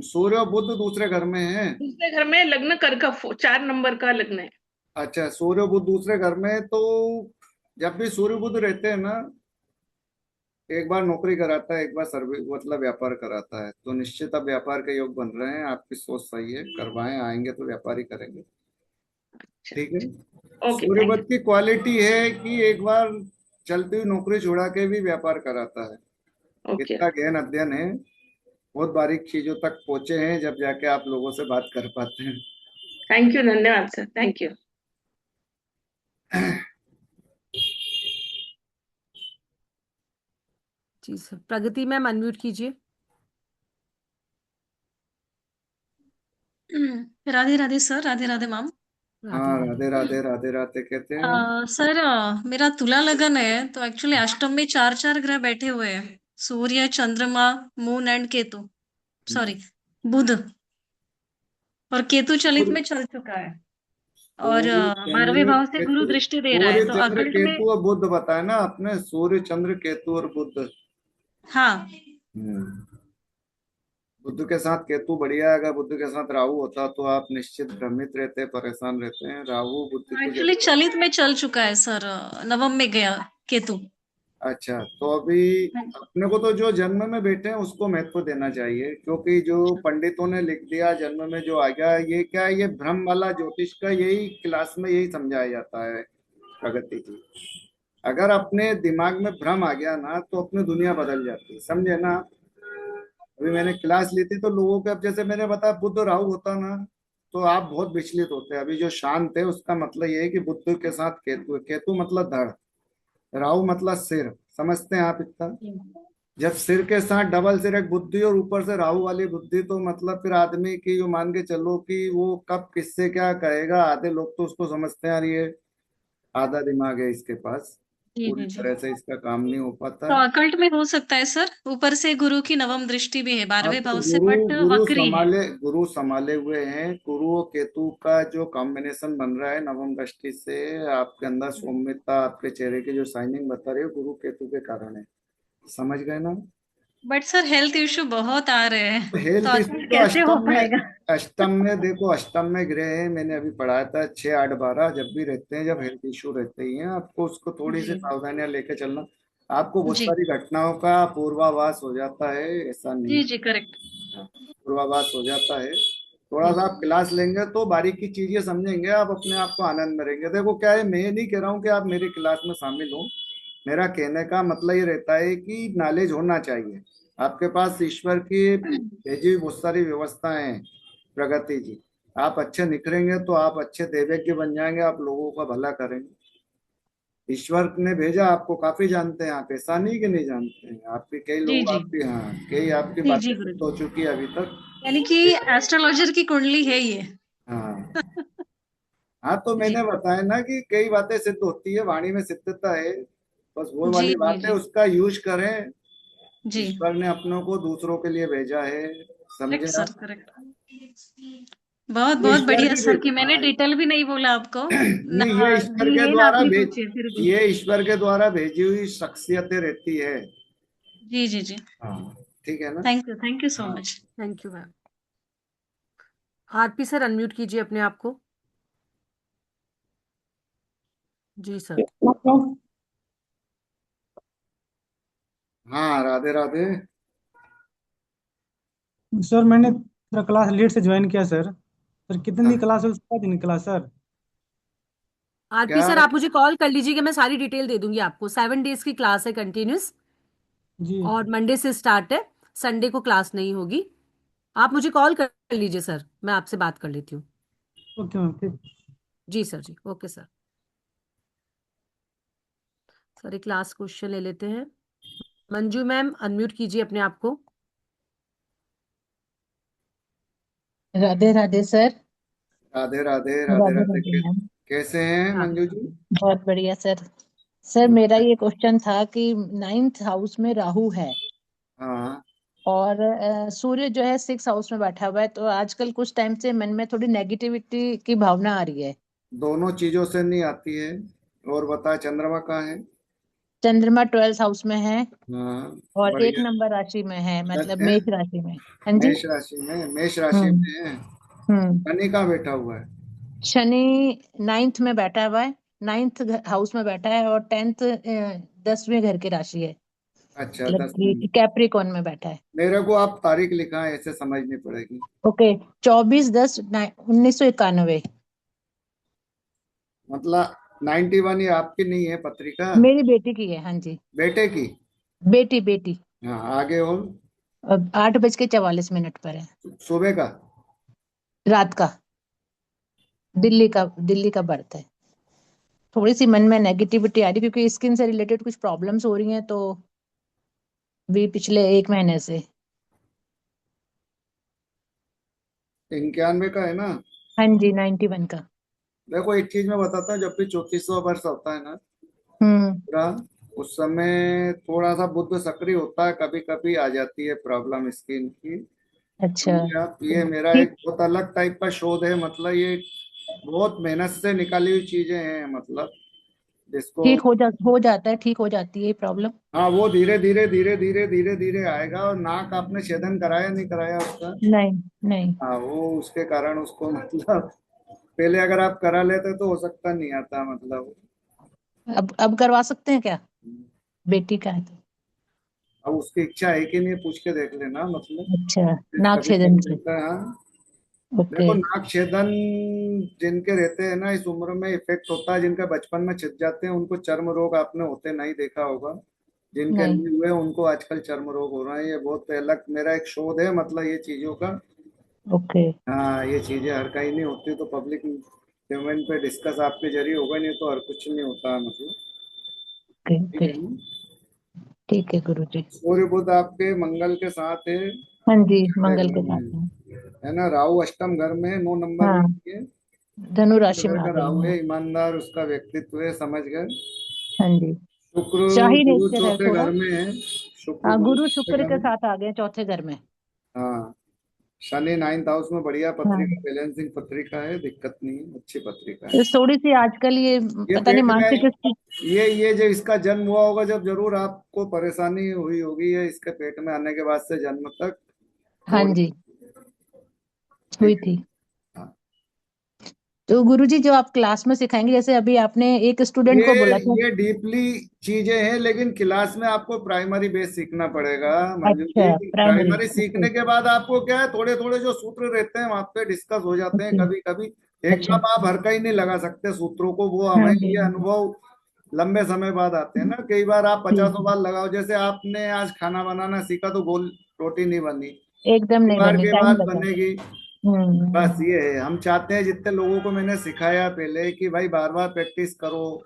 सूर्य और बुध दूसरे घर में है। दूसरे घर में लग्न कर का 4 नंबर का लग्न है। अच्छा, सूर्य बुध दूसरे घर में, तो जब भी सूर्य बुध रहते हैं ना, एक बार नौकरी कराता है, एक बार सर्विस मतलब व्यापार कराता है, तो निश्चित अब व्यापार के योग बन रहे हैं। आपकी सोच सही है, करवाएं, आएंगे तो व्यापार ही करेंगे। ठीक है। ओके, सूर्य थैंक बुध की क्वालिटी है कि एक बार चलती हुई नौकरी छुड़ा के भी व्यापार कराता है। यू। ओके, इतना गहन अध्ययन है, बहुत बारीक चीजों तक पहुंचे हैं, जब जाके आप लोगों से बात कर पाते हैं। थैंक यू, धन्यवाद सर, थैंक यू। जी सर, प्रगति मैम अनम्यूट कीजिए। Radhe Radhe sir, Radhe Radhe ma'am. राधे हाँ, राधे। राधे राधे, राधे राधे कहते हैं। सर मेरा तुला लगन है, तो एक्चुअली अष्टम में 4 ग्रह बैठे हुए हैं, सूर्य, चंद्रमा, मून एंड केतु, सॉरी बुध, और केतु चलित में चल चुका है और सूर्य 12वें चंद्र भाव से गुरु केतु, दृष्टि दे रहा है, सूर्य तो चंद्र अकल्ट में। केतु और बुध बताया ना आपने, सूर्य चंद्र केतु और बुध। हाँ, बुध के साथ केतु बढ़िया है। अगर बुध के साथ राहु होता तो आप निश्चित भ्रमित रहते, परेशान रहते हैं। राहु बुद्धि को एक्चुअली जब। चलित में चल चुका है सर, नवम में गया केतु। अच्छा, तो अभी अपने को तो जो जन्म में बैठे हैं उसको महत्व देना चाहिए, क्योंकि जो पंडितों ने लिख दिया जन्म में जो आ गया, ये क्या है, ये भ्रम वाला ज्योतिष का यही क्लास में यही समझाया जाता है प्रगति जी। अगर अपने दिमाग में भ्रम आ गया ना तो अपनी दुनिया बदल जाती है, समझे ना। अभी मैंने क्लास ली थी तो लोगों के, अब जैसे मैंने बताया बुध राहु होता ना तो आप बहुत विचलित होते हैं। अभी जो शांत है उसका मतलब ये है कि बुध के साथ केतु है। केतु मतलब धड़, राहु मतलब सिर, समझते हैं आप इतना। जब सिर के साथ डबल सिर एक बुद्धि और ऊपर से राहु वाली बुद्धि, तो मतलब फिर आदमी की जो मान के चलो कि वो कब किससे क्या कहेगा। आधे लोग तो उसको समझते हैं यार ये आधा दिमाग है इसके पास, जी पूरी जी जी। तरह से इसका काम नहीं हो तो पाता। अकल्ट में हो सकता है सर, ऊपर से गुरु की नवम दृष्टि भी है अब 12वें तो भाव से, गुरु बट गुरु वक्री है। संभाले, गुरु संभाले हुए हैं। गुरु और केतु का जो कॉम्बिनेशन बन रहा है नवम दृष्टि से, आपके अंदर सौम्यता, आपके चेहरे की जो शाइनिंग बता रही है, गुरु केतु के कारण है। समझ गए ना। बट सर हेल्थ इश्यू बहुत आ रहे हैं, तो हेल्थ इश्यू अकल्ट तो कैसे हो अष्टम में, पाएगा? अष्टम में देखो, अष्टम में ग्रह है, मैंने अभी पढ़ाया था 6 8 12 जब भी रहते हैं, जब हेल्थ इश्यू रहते ही हैं, आपको उसको थोड़ी सी जी सावधानियां लेके चलना। आपको बहुत जी सारी घटनाओं का पूर्वाभास हो जाता है, ऐसा नहीं जी है। जी, करेक्ट। पूर्वाभास हो जाता है। थोड़ा सा आप क्लास लेंगे तो बारीकी चीजें समझेंगे, आप अपने आप को आनंद में रहेंगे। देखो क्या है, मैं नहीं कह रहा हूँ कि आप मेरी क्लास में शामिल हो। मेरा कहने का मतलब ये रहता है कि नॉलेज होना चाहिए आपके पास। ईश्वर की भेजी हुई बहुत सारी व्यवस्थाएं हैं प्रगति जी। आप अच्छे निखरेंगे तो आप अच्छे देवज्ञ बन जाएंगे, आप लोगों का भला करेंगे। ईश्वर ने भेजा आपको, काफी जानते हैं आप, ऐसा नहीं कि नहीं जानते हैं। आपके कई जी लोग जी आपकी, हाँ, कई आपकी जी बातें जी गुरु सिद्ध जी, हो चुकी है अभी तक। यानी कि एस्ट्रोलॉजर की कुंडली है ये। हाँ हाँ, तो जी मैंने बताया ना कि कई बातें सिद्ध होती है, वाणी में सिद्धता है। बस वो जी वाली जी बात है, जी उसका यूज करें। जी, ईश्वर ने अपनों को दूसरों के लिए भेजा है, समझे करेक्ट सर, आप। करेक्ट। बहुत ये बहुत ईश्वर बढ़िया की सर कि मैंने हाँ, डिटेल भी नहीं बोला आपको ना। नहीं ये ईश्वर के डीएन द्वारा आपने भेज पूछे फिर भी। ये ईश्वर के द्वारा भेजी हुई शख्सियतें रहती है। जी जी जी। हाँ ठीक है ना। थैंक यू सो हाँ much. Thank you ma'am. RP sir unmute कीजिए अपने आप को। जी सर। हाँ राधे राधे। सर मैंने थोड़ा क्लास लेट से ज्वाइन किया सर। सर कितने दिन हाँ, क्लास है उसके बाद ही निकला सर। आरपी क्या सर आप मुझे कॉल कर लीजिए कि मैं सारी डिटेल दे दूंगी आपको। 7 डेज की क्लास है कंटिन्यूस, जी और मंडे से स्टार्ट है। संडे को क्लास नहीं होगी। आप मुझे कॉल कर लीजिए सर, मैं आपसे बात कर लेती हूँ। ओके मैम ठीक। जी सर जी, ओके सर। सर एक लास्ट क्वेश्चन ले लेते हैं। मंजू मैम अनम्यूट कीजिए अपने आप को। राधे राधे सर। राधे राधे राधे राधे राधे राधे मैम। कैसे हैं हाँ मंजू जी। बहुत बढ़िया सर। सर मेरा ये क्वेश्चन था कि 9th हाउस में राहु है हाँ और सूर्य जो है 6th हाउस में बैठा हुआ है, तो आजकल कुछ टाइम से मन में थोड़ी नेगेटिविटी की भावना आ रही है। दोनों चीजों से नहीं आती है। और बता चंद्रमा कहाँ है। चंद्रमा 12th हाउस में है हाँ और एक बढ़िया। नंबर राशि में है, मतलब है मेष राशि में। हाँ जी। मेष राशि हम्म। में है। हम्म। शनि कहाँ बैठा हुआ है। शनि 9th में बैठा हुआ है, 9th हाउस में बैठा है, और 10th 10वें घर की राशि है, अच्छा मतलब 10 कि कैप्रिकॉन में बैठा है। मेरे को आप तारीख लिखा है ऐसे समझनी पड़ेगी। ओके। 24/10/1991। मतलब 91 ये आपकी नहीं है पत्रिका। मेरी बेटी की है, हाँ जी। बेटे की। बेटी बेटी। हाँ आगे और। अब 8:44 पर है, सुबह का। रात का। दिल्ली का बर्थ है। थोड़ी सी मन में नेगेटिविटी आ रही, क्योंकि स्किन से रिलेटेड कुछ प्रॉब्लम्स हो रही हैं, तो भी पिछले 1 महीने से। 91 का है ना। हाँ जी, 91 का। देखो एक चीज मैं बताता हूँ, जब भी 34वां वर्ष होता है ना हम्म। पूरा, उस समय थोड़ा सा बुध सक्रिय होता है, कभी कभी आ जाती है प्रॉब्लम स्किन की। अच्छा। समझे आप। ये मेरा ठीक। एक बहुत अलग टाइप का शोध है, मतलब ये बहुत मेहनत से निकाली हुई चीजें हैं, मतलब जिसको। हो जाता है, ठीक हो जाती है प्रॉब्लम। हाँ वो धीरे धीरे धीरे धीरे धीरे धीरे आएगा। और नाक आपने छेदन कराया नहीं कराया उसका। नहीं नहीं। हाँ वो उसके कारण उसको मतलब पहले अगर आप करा लेते तो हो सकता नहीं आता मतलब। अब करवा सकते हैं क्या? बेटी का है तो। अब उसकी इच्छा है कि नहीं पूछ के देख लेना मतलब। अच्छा। फिर नाक कभी छेदन कभी से। लगता है हाँ। ओके। देखो नाक छेदन जिनके रहते हैं ना इस उम्र में इफेक्ट होता है, जिनका बचपन में छिद जाते हैं उनको चर्म रोग आपने होते नहीं देखा होगा। जिनके नहीं। नहीं हुए उनको आजकल चर्म रोग हो रहे हैं। ये बहुत अलग मेरा एक शोध है मतलब ये चीजों का। ओके। हाँ ये चीजें हर कहीं नहीं होती, तो पब्लिक पेमेंट पे डिस्कस आपके जरिए होगा, नहीं तो हर कुछ नहीं होता मतलब। ओके। ठीक ओके। है ना। ठीक है गुरु जी। सूर्य बुध आपके मंगल के साथ है। हाँ जी, छठे मंगल घर के साथ में में। है ना। राहु अष्टम घर में 9 नंबर में हाँ, है। धनु शुक्र राशि घर में आ का गई राहु हूँ। है, ईमानदार उसका व्यक्तित्व है, समझ गए। हाँ जी। शुक्र शाही गुरु नेचर है चौथे थोड़ा। घर में है। शुक्र हाँ, गुरु गुरु चौथे शुक्र घर के में। साथ आ गए चौथे घर में। हाँ शनि 9th हाउस में, बढ़िया हाँ। पत्रिका, बैलेंसिंग पत्रिका है, दिक्कत नहीं है, अच्छी पत्रिका है। तो थोड़ी सी आजकल ये ये पता नहीं पेट मानसिक में स्थिति। ये जब इसका जन्म हुआ होगा जब जरूर आपको परेशानी हुई होगी, ये इसके पेट में आने के बाद से जन्म तक हाँ थोड़ी। जी, हुई ठीक है। थी। हाँ। तो गुरुजी जो आप क्लास में सिखाएंगे, जैसे अभी आपने एक स्टूडेंट ये को बोला था। ये डीपली चीजें हैं, लेकिन क्लास में आपको प्राइमरी बेस सीखना पड़ेगा मंजू जी। अच्छा, प्राइमरी। Primary okay. सीखने के बाद आपको क्या है, थोड़े थोड़े जो सूत्र रहते हैं वहां पे डिस्कस हो जाते हैं ओके। कभी कभी। अच्छा। एकदम आप हर कहीं नहीं लगा सकते सूत्रों को, वो हाँ हमें जी, ये हाँ जी। अनुभव लंबे समय बाद आते हैं ना। कई बार आप ठीक 50 है। बार लगाओ, जैसे आपने आज खाना बनाना सीखा तो गोल रोटी नहीं बनी, एकदम नहीं बार बनी, के टाइम बाद लगा। बनेगी। बस हम्म। ये है, हम चाहते हैं जितने लोगों को मैंने सिखाया पहले कि भाई बार बार प्रैक्टिस करो।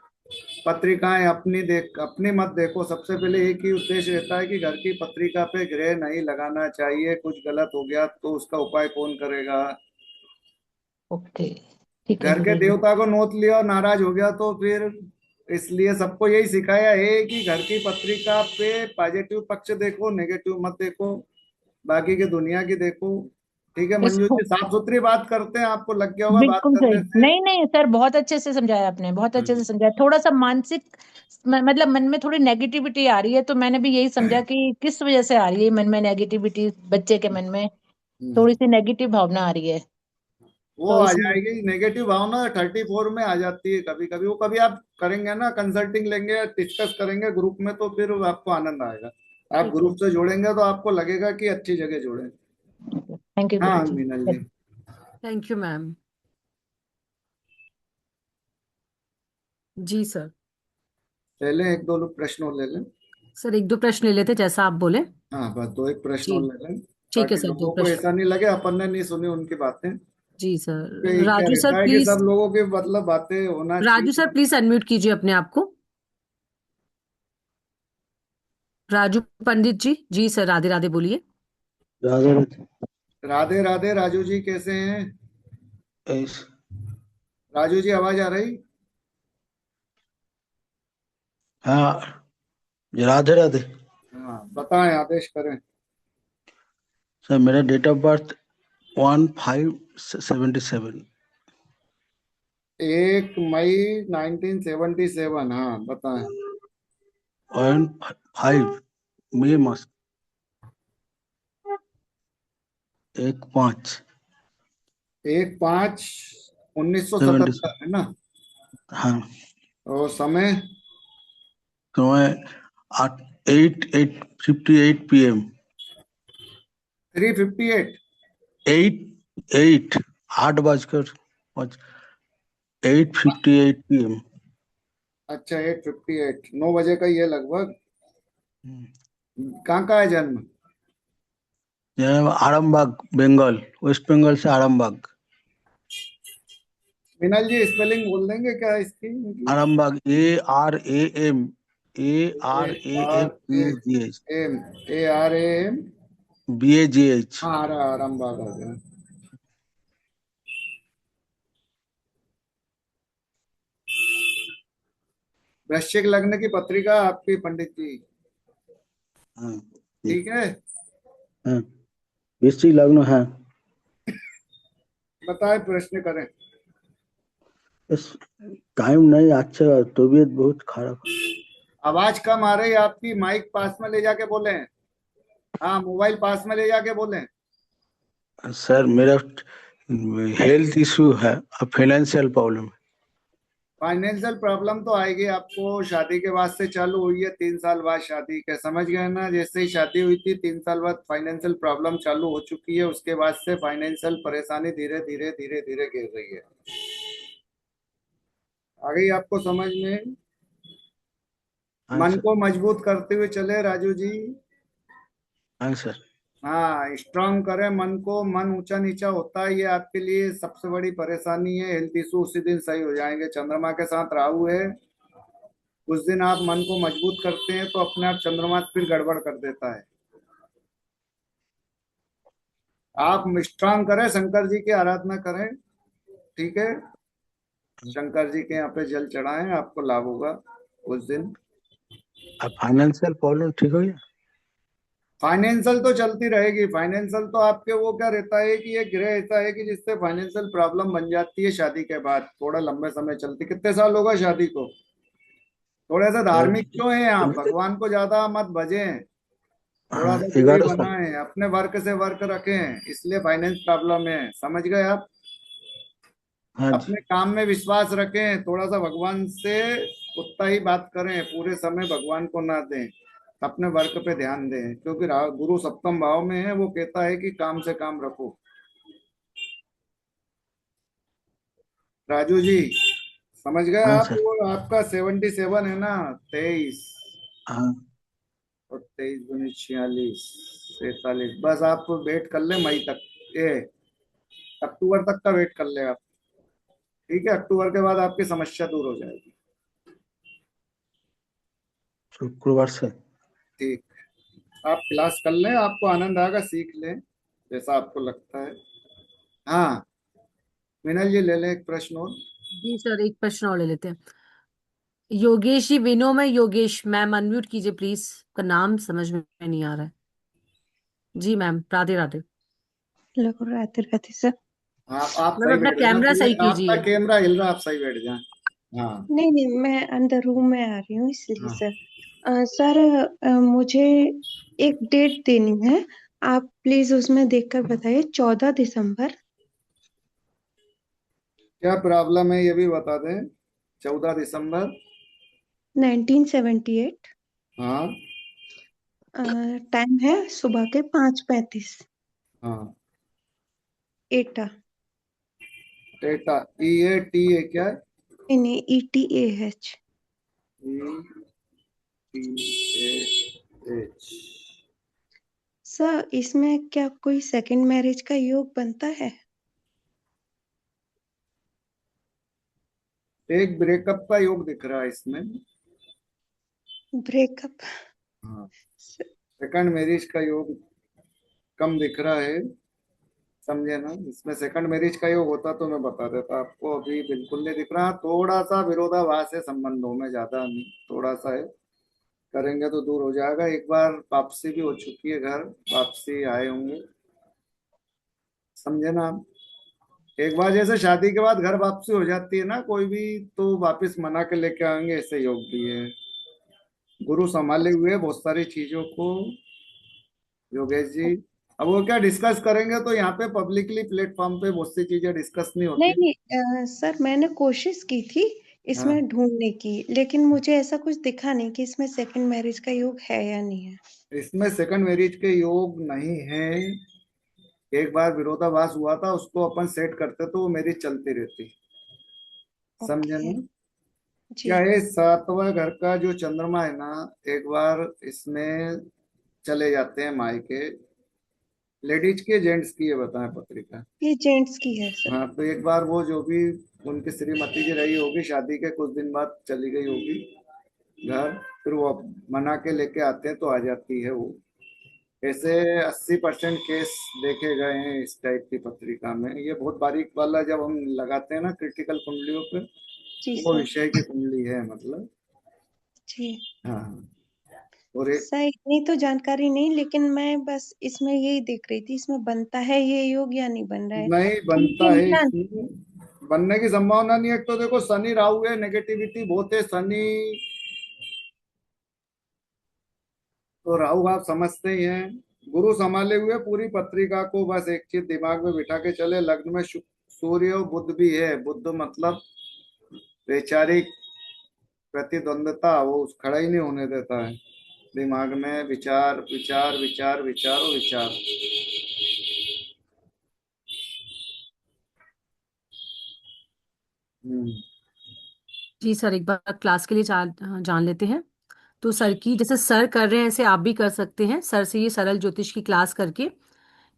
पत्रिकाएं अपनी मत देखो। सबसे पहले एक ही उद्देश्य रहता है कि घर की पत्रिका पे ग्रह नहीं लगाना चाहिए, कुछ गलत हो गया तो उसका उपाय कौन करेगा। ओके। ठीक है घर के गुरुजी। देवता को नोत लिया और नाराज हो गया तो फिर। इसलिए सबको यही सिखाया है कि घर की पत्रिका पे पॉजिटिव पक्ष देखो, नेगेटिव मत देखो। बाकी की दुनिया की देखो। ठीक है मंजू इसको जी, साफ सुथरी बात करते हैं, आपको लग गया होगा बात बिल्कुल सही। करने से। नहीं नहीं सर, बहुत अच्छे से समझाया आपने, बहुत अच्छे से समझाया। थोड़ा सा मानसिक मतलब मन में थोड़ी नेगेटिविटी आ रही है, तो मैंने भी यही समझा कि किस वजह से आ रही है मन में नेगेटिविटी, बच्चे के मन में थोड़ी सी नेगेटिव भावना आ रही है, वो तो आ इसलिए। जाएगी, नेगेटिव भावना 34 में आ जाती है कभी कभी, वो कभी आप करेंगे ना, कंसल्टिंग लेंगे या डिस्कस करेंगे ग्रुप में, तो फिर आपको आनंद आएगा। आप ठीक है, ग्रुप से जुड़ेंगे तो आपको लगेगा कि अच्छी जगह जुड़े। थैंक यू हाँ guru ji. Meenal ji. Thank you ma'am. जी सर। ले लें एक दो लोग प्रश्न और ले लें। सर एक दो प्रश्न ले लेते जैसा आप बोले। हाँ बस दो एक प्रश्न जी और ले लें, ठीक है ताकि सर, दो लोगों को प्रश्न। ऐसा नहीं लगे अपन ने नहीं सुनी उनकी बातें। जी सर। कि क्या राजू सर रहता है कि प्लीज, सब लोगों की मतलब बातें होना राजू चाहिए। सर प्लीज अनम्यूट कीजिए अपने आप को। राजू पंडित जी, जी सर, राधे राधे बोलिए। राधे राधे। राधे राधे राजू जी, कैसे हैं? ऐस- राजू जी आवाज आ रही? हाँ, राधे राधे। हाँ बताएं, आदेश करें। सर मेरा डेट ऑफ बर्थ 1/5/77। 1 मई 1977, हाँ बताएं। 1/5 मई मास 1/5 1/5/1977 77। है ना? हाँ। और समय? समय 8:58 PM। 3:58? 8 8 बजकर 8:58 PM। अच्छा 8:58, 9 बजे का ही है लगभग। कहाँ का है जन्म? आरामबाग, बंगाल, वेस्ट बंगाल से आरामबाग। मीनल जी स्पेलिंग बोल देंगे क्या इसकी इनकी? Arambagh, ARAM, R A ARAMBAGH। M, ARAM। BAGH। हाँ आ रहा, आरामबाग आ गया। वृश्चिक लग्न की पत्रिका आपकी पंडित जी, हाँ ठीक है। हाँ, वृश्चिक लग्न है। बताए, प्रश्न करें। बस टाइम नहीं अच्छा, तबीयत बहुत खराब। आवाज कम आ रही है आपकी, माइक पास में ले जाके बोले। हाँ मोबाइल पास में ले जाके बोले। सर मेरा हेल्थ इशू है, फाइनेंशियल प्रॉब्लम। फाइनेंशियल प्रॉब्लम तो आएगी आपको, शादी के बाद से चालू हुई है, 3 साल बाद शादी के, समझ गए ना? जैसे ही शादी हुई थी 3 साल बाद फाइनेंशियल प्रॉब्लम चालू हो चुकी है, उसके बाद से फाइनेंशियल परेशानी धीरे धीरे धीरे धीरे गिर रही है। आ गई आपको समझ में? हाँ मन सर। को मजबूत करते हुए चले राजू जी। हाँ सर। हाँ स्ट्रांग करें मन को, मन ऊंचा नीचा होता है, ये आपके लिए सबसे बड़ी परेशानी है। हेल्थ इशू उसी दिन सही हो जाएंगे, चंद्रमा के साथ राहु है। उस दिन आप मन को मजबूत करते हैं तो अपने आप चंद्रमा फिर गड़बड़ कर देता है। आप स्ट्रांग करें, शंकर जी की आराधना करें, ठीक है। शंकर जी के यहाँ पे जल चढ़ाएं, आपको लाभ होगा उस दिन। अब फाइनेंशियल प्रॉब्लम ठीक हो गया। फाइनेंशियल तो चलती रहेगी, फाइनेंशियल तो आपके वो क्या रहता है कि ये ग्रह ऐसा है कि जिससे फाइनेंशियल प्रॉब्लम बन जाती है शादी के बाद, थोड़ा लंबे समय चलती। कितने साल होगा शादी को? थोड़े से सर धार्मिक क्यों हैं आप? भगवान को ज्यादा मत भजें, थोड़ा हाँ, सा दूरी 11 साल। बनाएं, अपने वर्क से वर्क रखें, इसलिए फाइनेंस प्रॉब्लम है, समझ गए आप? हाँ जी। अपने काम में विश्वास रखें, थोड़ा सा भगवान से उतना ही बात करें, पूरे समय भगवान को ना दें, अपने वर्क पे ध्यान दें, क्योंकि गुरु सप्तम भाव में है, वो कहता है कि काम से काम रखो। राजू जी समझ गए हाँ आप? सर। वो आपका 77 है ना, 23, हाँ और 23 × 46 43, बस आप वेट कर ले मई तक, ये अक्टूबर तक का वेट कर ले आप, ठीक है। अक्टूबर के बाद आपकी समस्या दूर हो जाएगी। शुक्रवार से। ठीक, आप क्लास कर लें, आपको आनंद आएगा, सीख लें जैसा आपको लगता है। हाँ विनल जी ले लें एक प्रश्न और। जी सर, एक प्रश्न और ले लेते हैं। योगेश जी, विनोमय योगेश मैम, अनम्यूट कीजिए प्लीज, का नाम समझ में नहीं आ रहा है। जी मैम, राधे राधे। लघु राधे राधे सर। आप मैम सही अपना बैठ जाए, कैमरा सही आपका कीजिए। कैमरा हिल रहा, आप सही बैठ जाए। हाँ नहीं नहीं, मैं अंदर रूम में आ रही हूँ इसलिए हाँ। सर। सर, मुझे एक डेट देनी है, आप प्लीज उसमें देखकर बताइए। 14 दिसंबर। क्या प्रॉब्लम है ये भी बता दें। 14 दिसंबर। 1978। हाँ टाइम है सुबह के 5:35। हाँ। एटा। टेटा, EATA क्या है? नहीं नहीं, ETAH। ETAH। सर, इसमें क्या कोई सेकंड मैरिज का योग बनता है? एक ब्रेकअप का योग दिख रहा है इसमें। ब्रेकअप? हाँ, सेकंड मैरिज का योग कम दिख रहा है, समझे ना। इसमें सेकंड मैरिज का योग होता तो मैं बता देता आपको, अभी बिल्कुल नहीं दिख रहा। थोड़ा सा विरोधाभास है संबंधों में, ज्यादा नहीं, थोड़ा सा है। करेंगे तो दूर हो जाएगा। एक बार वापसी भी हो चुकी है, घर वापसी आए होंगे, समझे ना आप। एक बार जैसे शादी के बाद घर वापसी हो जाती है ना कोई भी, तो वापस मना के लेके आएंगे, ऐसे योग भी है। गुरु संभाले हुए बहुत सारी चीजों को, योगेश जी। अब वो क्या डिस्कस करेंगे, तो यहाँ पे पब्लिकली प्लेटफॉर्म पे बहुत सी चीजें डिस्कस नहीं नहीं होती। नहीं, सर मैंने कोशिश की थी हाँ, इसमें ढूंढने की, लेकिन मुझे ऐसा कुछ दिखा नहीं कि इसमें सेकंड मैरिज का योग है या नहीं है। इसमें सेकंड मैरिज के योग नहीं है। एक बार विरोधाभास हुआ था, उसको अपन सेट करते तो वो मैरिज चलती रहती, समझे ओके ना। जी। क्या है, सातवां घर का जो चंद्रमा है ना, एक बार इसमें चले जाते हैं मायके। लेडीज के जेंट्स की ये बताएं पत्रिका। ये जेंट्स की है सर। हाँ, तो एक बार वो जो भी उनकी श्रीमती जी रही होगी, शादी के कुछ दिन बाद चली गई होगी घर, फिर वो मना के लेके आते हैं तो आ जाती है वो। ऐसे 80% केस देखे गए हैं इस टाइप की पत्रिका में। ये बहुत बारीक वाला जब हम लगाते हैं ना क्रिटिकल कुंडलियों पे, जी वो सर। विषय की कुंडली है मतलब। जी हाँ। और एक सर, इतनी तो जानकारी नहीं, लेकिन मैं बस इसमें यही देख रही थी इसमें बनता है ये योग या नहीं बन रहा है, नहीं क्योंकि बनता है इंसान। इसमें, बनने की संभावना नहीं है। एक तो देखो शनि राहु है, नेगेटिविटी बहुत है। शनि तो राहु आप समझते ही हैं। गुरु संभाले हुए पूरी पत्रिका को, बस एक चीज दिमाग में बिठा के चले, लग्न में सूर्य और बुध भी है। बुध मतलब वैचारिक प्रतिद्वंदता, वो खड़ा ही नहीं होने देता है। दिमाग में विचार विचार विचार विचार और विचार। हम्म। जी सर, एक बार क्लास के लिए जान लेते हैं। तो सर की जैसे सर कर रहे हैं ऐसे आप भी कर सकते हैं सर से ये सरल ज्योतिष की क्लास करके।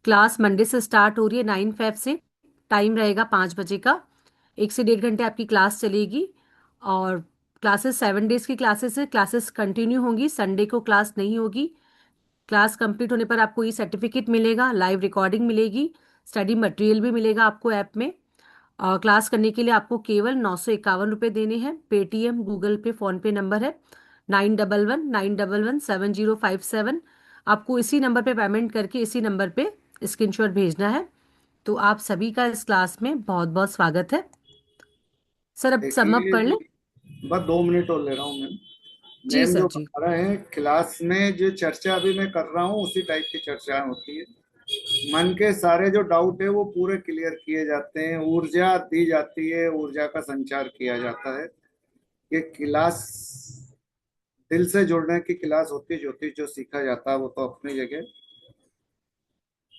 क्लास मंडे से स्टार्ट हो रही है 9 फेब से। टाइम रहेगा 5 बजे का। 1 से 1.5 घंटे आपकी क्लास चलेगी। और क्लासेस 7 डेज की क्लासेस है। क्लासेस कंटिन्यू होंगी, संडे को क्लास नहीं होगी। क्लास कंप्लीट होने पर आपको ये सर्टिफिकेट मिलेगा, लाइव रिकॉर्डिंग मिलेगी, स्टडी मटेरियल भी मिलेगा आपको ऐप में। क्लास करने के लिए आपको केवल 951 रुपये देने हैं। पेटीएम, गूगल पे, फोन पे नंबर है 9119117057। आपको इसी नंबर पे पेमेंट करके इसी नंबर पे स्क्रीनशॉट भेजना है। तो आप सभी का इस क्लास में बहुत बहुत स्वागत है। सर अब समअप देखिए कर जी, लें। बस 2 मिनट और ले रहा हूँ मैम। जी मैम सर जो जी। बता रहे हैं क्लास में, जो चर्चा अभी मैं कर रहा हूँ उसी टाइप की चर्चाएं होती है। मन के सारे जो डाउट है वो पूरे क्लियर किए जाते हैं, ऊर्जा दी जाती है, ऊर्जा का संचार किया जाता है। ये क्लास दिल से जुड़ने की क्लास होती है। ज्योतिष जो सीखा जाता है वो तो अपनी जगह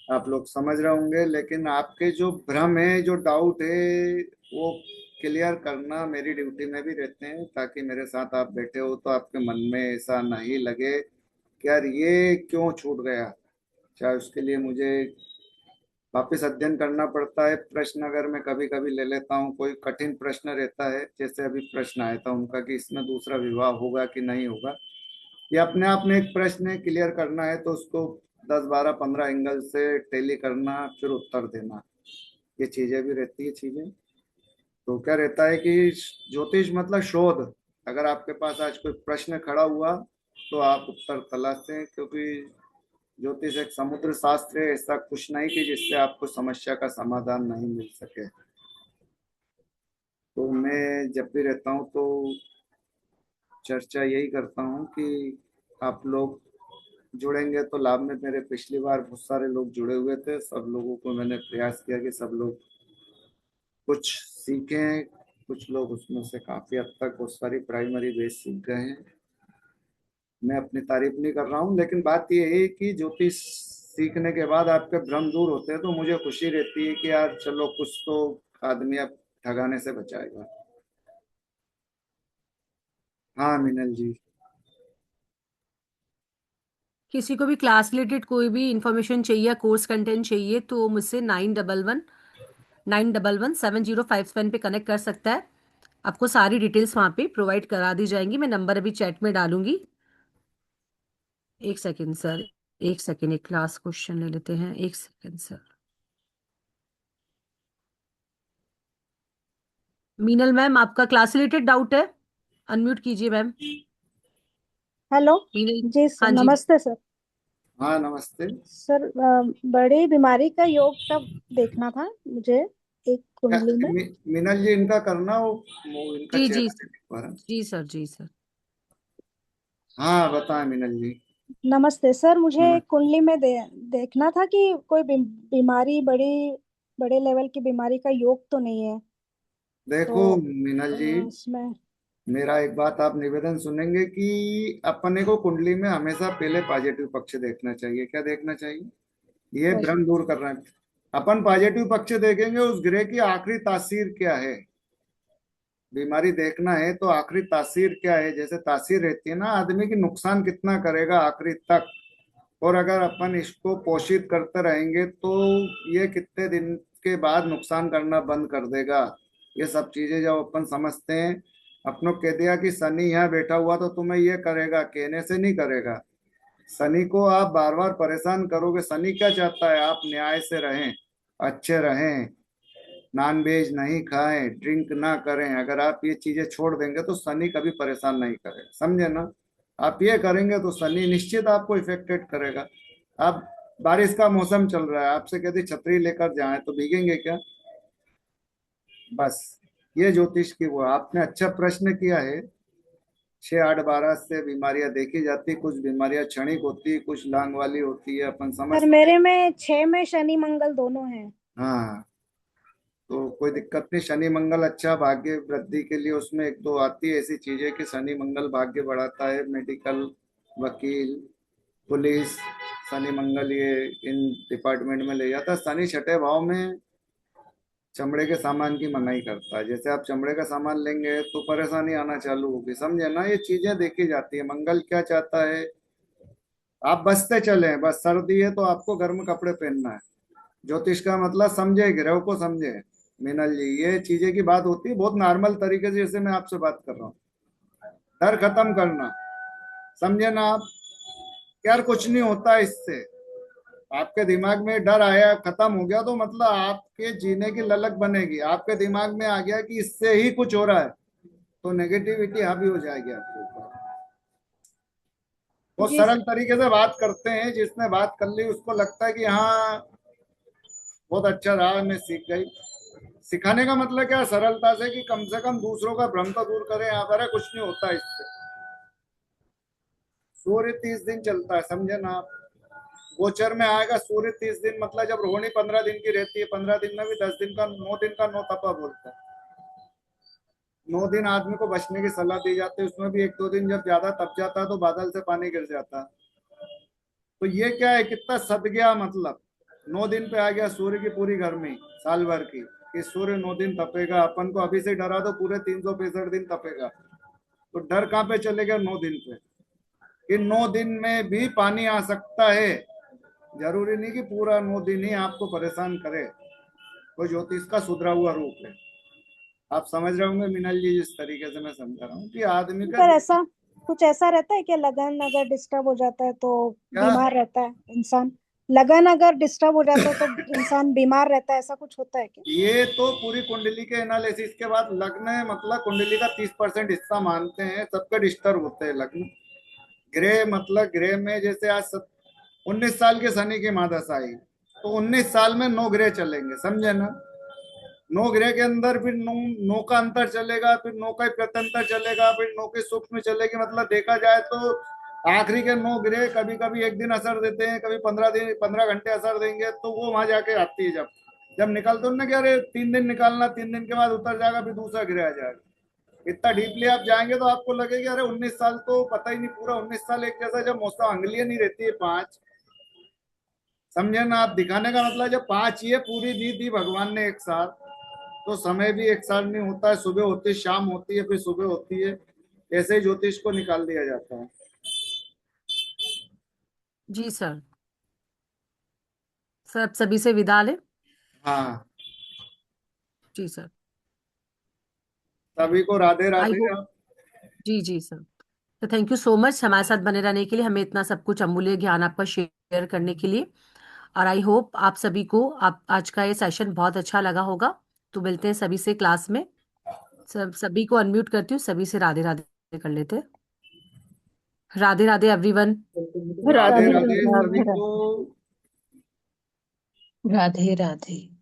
आप लोग समझ रहे होंगे, लेकिन आपके जो भ्रम है, जो डाउट है, वो क्लियर करना मेरी ड्यूटी में भी रहते हैं, ताकि मेरे साथ आप बैठे हो तो आपके मन में ऐसा नहीं लगे कि यार ये क्यों छूट गया। चाहे उसके लिए मुझे वापस अध्ययन करना पड़ता है। प्रश्न अगर मैं कभी कभी ले लेता हूँ, कोई कठिन प्रश्न रहता है, जैसे अभी प्रश्न आया था उनका कि इसमें दूसरा विवाह होगा कि नहीं होगा, ये अपने आप में एक प्रश्न है, क्लियर करना है तो उसको 10 12 15 एंगल से टैली करना, फिर उत्तर देना, ये चीजें भी रहती है चीजें। तो क्या रहता है कि ज्योतिष मतलब शोध। अगर आपके पास आज कोई प्रश्न खड़ा हुआ तो आप उत्तर तलाशें, क्योंकि ज्योतिष एक समुद्र शास्त्र है, ऐसा कुछ नहीं कि जिससे आपको समस्या का समाधान नहीं मिल सके। तो मैं जब भी रहता हूँ तो चर्चा यही करता हूँ कि आप लोग जुड़ेंगे तो लाभ में। मेरे पिछली बार बहुत सारे लोग जुड़े हुए थे, सब लोगों को मैंने प्रयास किया कि सब लोग कुछ सीखें। कुछ लोग उसमें से काफी हद तक बहुत सारी प्राइमरी बेस सीख गए हैं। मैं अपनी तारीफ नहीं कर रहा हूँ, लेकिन बात यह है कि ज्योतिष सीखने के बाद आपके भ्रम दूर होते हैं तो मुझे खुशी रहती है कि यार चलो कुछ तो आदमी अब ठगाने से बचाएगा। हाँ मिनल जी। किसी को भी क्लास रिलेटेड कोई भी इंफॉर्मेशन चाहिए या कोर्स कंटेंट चाहिए तो मुझसे 9119117057 पे कनेक्ट कर सकता है। आपको सारी डिटेल्स वहाँ पे प्रोवाइड करा दी जाएंगी। मैं नंबर अभी चैट में डालूंगी। एक सेकेंड सर, एक सेकेंड, एक क्लास क्वेश्चन ले लेते हैं। एक सेकेंड सर। मीनल मैम, आपका क्लास रिलेटेड डाउट है? अनम्यूट कीजिए मैम। हेलो मीनल। जी सर, हाँ जी। नमस्ते सर। हाँ नमस्ते। सर बड़ी बीमारी का योग कब देखना था मुझे एक कुंडली में? मीनल जी इनका करना वो इनका जी चेहरा जी नहीं दिख पा रहा। जी सर, जी सर। हाँ बताएं मीनल जी। नमस्ते सर, मुझे नमस्ते। एक कुंडली में देखना था कि कोई बीमारी बड़े लेवल की बीमारी का योग तो नहीं है। देखो तो मीनल जी, उसमें मेरा एक बात आप निवेदन सुनेंगे कि अपने को कुंडली में हमेशा पहले पॉजिटिव पक्ष देखना चाहिए। क्या देखना चाहिए? ये भ्रम दूर कर रहे हैं। अपन पॉजिटिव पक्ष देखेंगे उस ग्रह की आखिरी तासीर क्या है। बीमारी देखना है तो आखिरी तासीर क्या है, जैसे तासीर रहती है ना आदमी की, नुकसान कितना करेगा आखिरी तक। और अगर अपन इसको पोषित करते रहेंगे तो ये कितने दिन के बाद नुकसान करना बंद कर देगा। ये सब चीजें जब अपन समझते हैं, अपनों कह दिया कि शनि यहाँ बैठा हुआ तो तुम्हें ये करेगा, कहने से नहीं करेगा। शनि को आप बार बार परेशान करोगे। शनि क्या चाहता है? आप न्याय से रहें, अच्छे रहें, नॉन वेज नहीं खाएं, ड्रिंक ना करें। अगर आप ये चीजें छोड़ देंगे तो शनि कभी परेशान नहीं करेगा, समझे ना। आप ये करेंगे तो शनि निश्चित आपको इफेक्टेड करेगा। अब बारिश का मौसम चल रहा है, आपसे कहते छतरी लेकर जाएं तो भीगेंगे क्या? बस ये ज्योतिष की वो आपने अच्छा प्रश्न किया है। 6 8 12 से बीमारियां देखी जाती, कुछ बीमारियां क्षणिक होती, कुछ लांग वाली होती है, अपन समझ। सर मेरे में 6 में शनि मंगल दोनों हैं। हाँ तो कोई दिक्कत नहीं। शनि मंगल अच्छा भाग्य वृद्धि के लिए उसमें एक दो आती है ऐसी चीजें कि शनि मंगल भाग्य बढ़ाता है। मेडिकल, वकील, पुलिस, शनि मंगल ये इन डिपार्टमेंट में ले जाता है। शनि छठे भाव में चमड़े के सामान की मनाही करता है। जैसे आप चमड़े का सामान लेंगे तो परेशानी आना चालू होगी, समझे ना। ये चीजें देखी जाती है। मंगल क्या चाहता है? आप बचते चले, बस सर्दी है तो आपको गर्म कपड़े पहनना है। ज्योतिष का मतलब समझे, ग्रह को समझे मीनल जी। ये चीजें की बात होती है बहुत नॉर्मल तरीके से, जैसे मैं आपसे बात कर रहा हूँ। डर खत्म करना, समझे ना आप। यार कुछ नहीं होता इससे। आपके दिमाग में डर आया, खत्म हो गया तो मतलब आपके जीने की ललक बनेगी। आपके दिमाग में आ गया कि इससे ही कुछ हो रहा है तो नेगेटिविटी हावी हो जाएगी आपके ऊपर। बहुत जी सरल तरीके से बात करते हैं, जिसने बात कर ली उसको लगता है कि हाँ बहुत अच्छा रहा, मैं सीख गई। सिखाने का मतलब क्या? सरलता से कि कम से कम दूसरों का भ्रम तो दूर करें। आप अरे कुछ नहीं होता इससे। सूर्य 30 दिन चलता है, समझे ना आप। गोचर में आएगा सूर्य 30 दिन, मतलब जब रोहिणी 15 दिन की रहती है, 15 दिन में भी 10 दिन का, 9 दिन का 9 तपा बोलता है। 9 दिन आदमी को बचने की सलाह दी जाती है, उसमें भी 1 2 दिन जब ज्यादा तप जाता है तो बादल से पानी गिर जाता है। तो ये क्या है, कितना सद गया। मतलब 9 दिन पे आ गया सूर्य की पूरी गर्मी साल भर की, कि सूर्य 9 दिन तपेगा। अपन को अभी से डरा दो पूरे 365 दिन तपेगा, तो डर कहाँ पे चलेगा? 9 दिन पे। कि 9 दिन में भी पानी आ सकता है, जरूरी नहीं कि पूरा 9 दिन ही आपको परेशान करे। कोई ज्योतिष का सुधरा हुआ रूप है। आप समझ रहे होंगे मीनल जी जिस तरीके से मैं समझा रहा हूँ कि आदमी का सर ऐसा कुछ ऐसा रहता है कि लगन अगर डिस्टर्ब हो जाता है तो क्या। बीमार रहता है इंसान? लगन अगर डिस्टर्ब हो जाता है तो इंसान बीमार रहता है, ऐसा कुछ होता है क्या? ये तो पूरी कुंडली के एनालिसिस के बाद लग्न है, मतलब कुंडली का 30% हिस्सा मानते हैं, सबके डिस्टर्ब होते हैं लग्न। ग्रह मतलब ग्रह में जैसे आज 19 साल के शनि की महादशा आई तो 19 साल में 9 ग्रह चलेंगे, समझे ना। 9 ग्रह के अंदर फिर 9 का अंतर चलेगा, फिर 9 का प्रत्यंतर चलेगा, फिर 9 के सूक्ष्म चलेगी। मतलब देखा जाए तो आखिरी के 9 ग्रह कभी कभी एक दिन असर देते हैं, कभी 15 घंटे असर देंगे। तो वो वहां जाके आती है, जब जब निकलते ना कि अरे 3 दिन निकालना, 3 दिन के बाद उतर जाएगा, फिर दूसरा ग्रह आ जाएगा। इतना डीपली आप जाएंगे तो आपको लगेगा अरे 19 साल तो पता ही नहीं, पूरा 19 साल एक जैसा। जब मौसम अंगुलियां नहीं रहती है 5, समझे ना आप। दिखाने का मतलब जब 5 ये पूरी दी भगवान ने एक साथ, तो समय भी एक साथ नहीं होता है। सुबह होती है, शाम होती है, फिर सुबह होती है। ऐसे ही ज्योतिष को निकाल दिया जाता है। जी सर। सर आप सभी से विदा लें। हाँ, जी सर। सभी को राधे आई राधे। होप। जी जी सर। तो थैंक यू सो मच हमारे साथ बने रहने के लिए, हमें इतना सब कुछ अमूल्य ज्ञान आपका शेयर करने के लिए। और आई होप आप सभी को आप आज का ये सेशन बहुत अच्छा लगा होगा। तो मिलते हैं सभी से क्लास में। सभी को अनम्यूट करती हूँ, सभी से राधे राधे कर लेते हैं। राधे राधे एवरीवन। राधे राधे राधे राधे सभी राधे को। राधे राधे।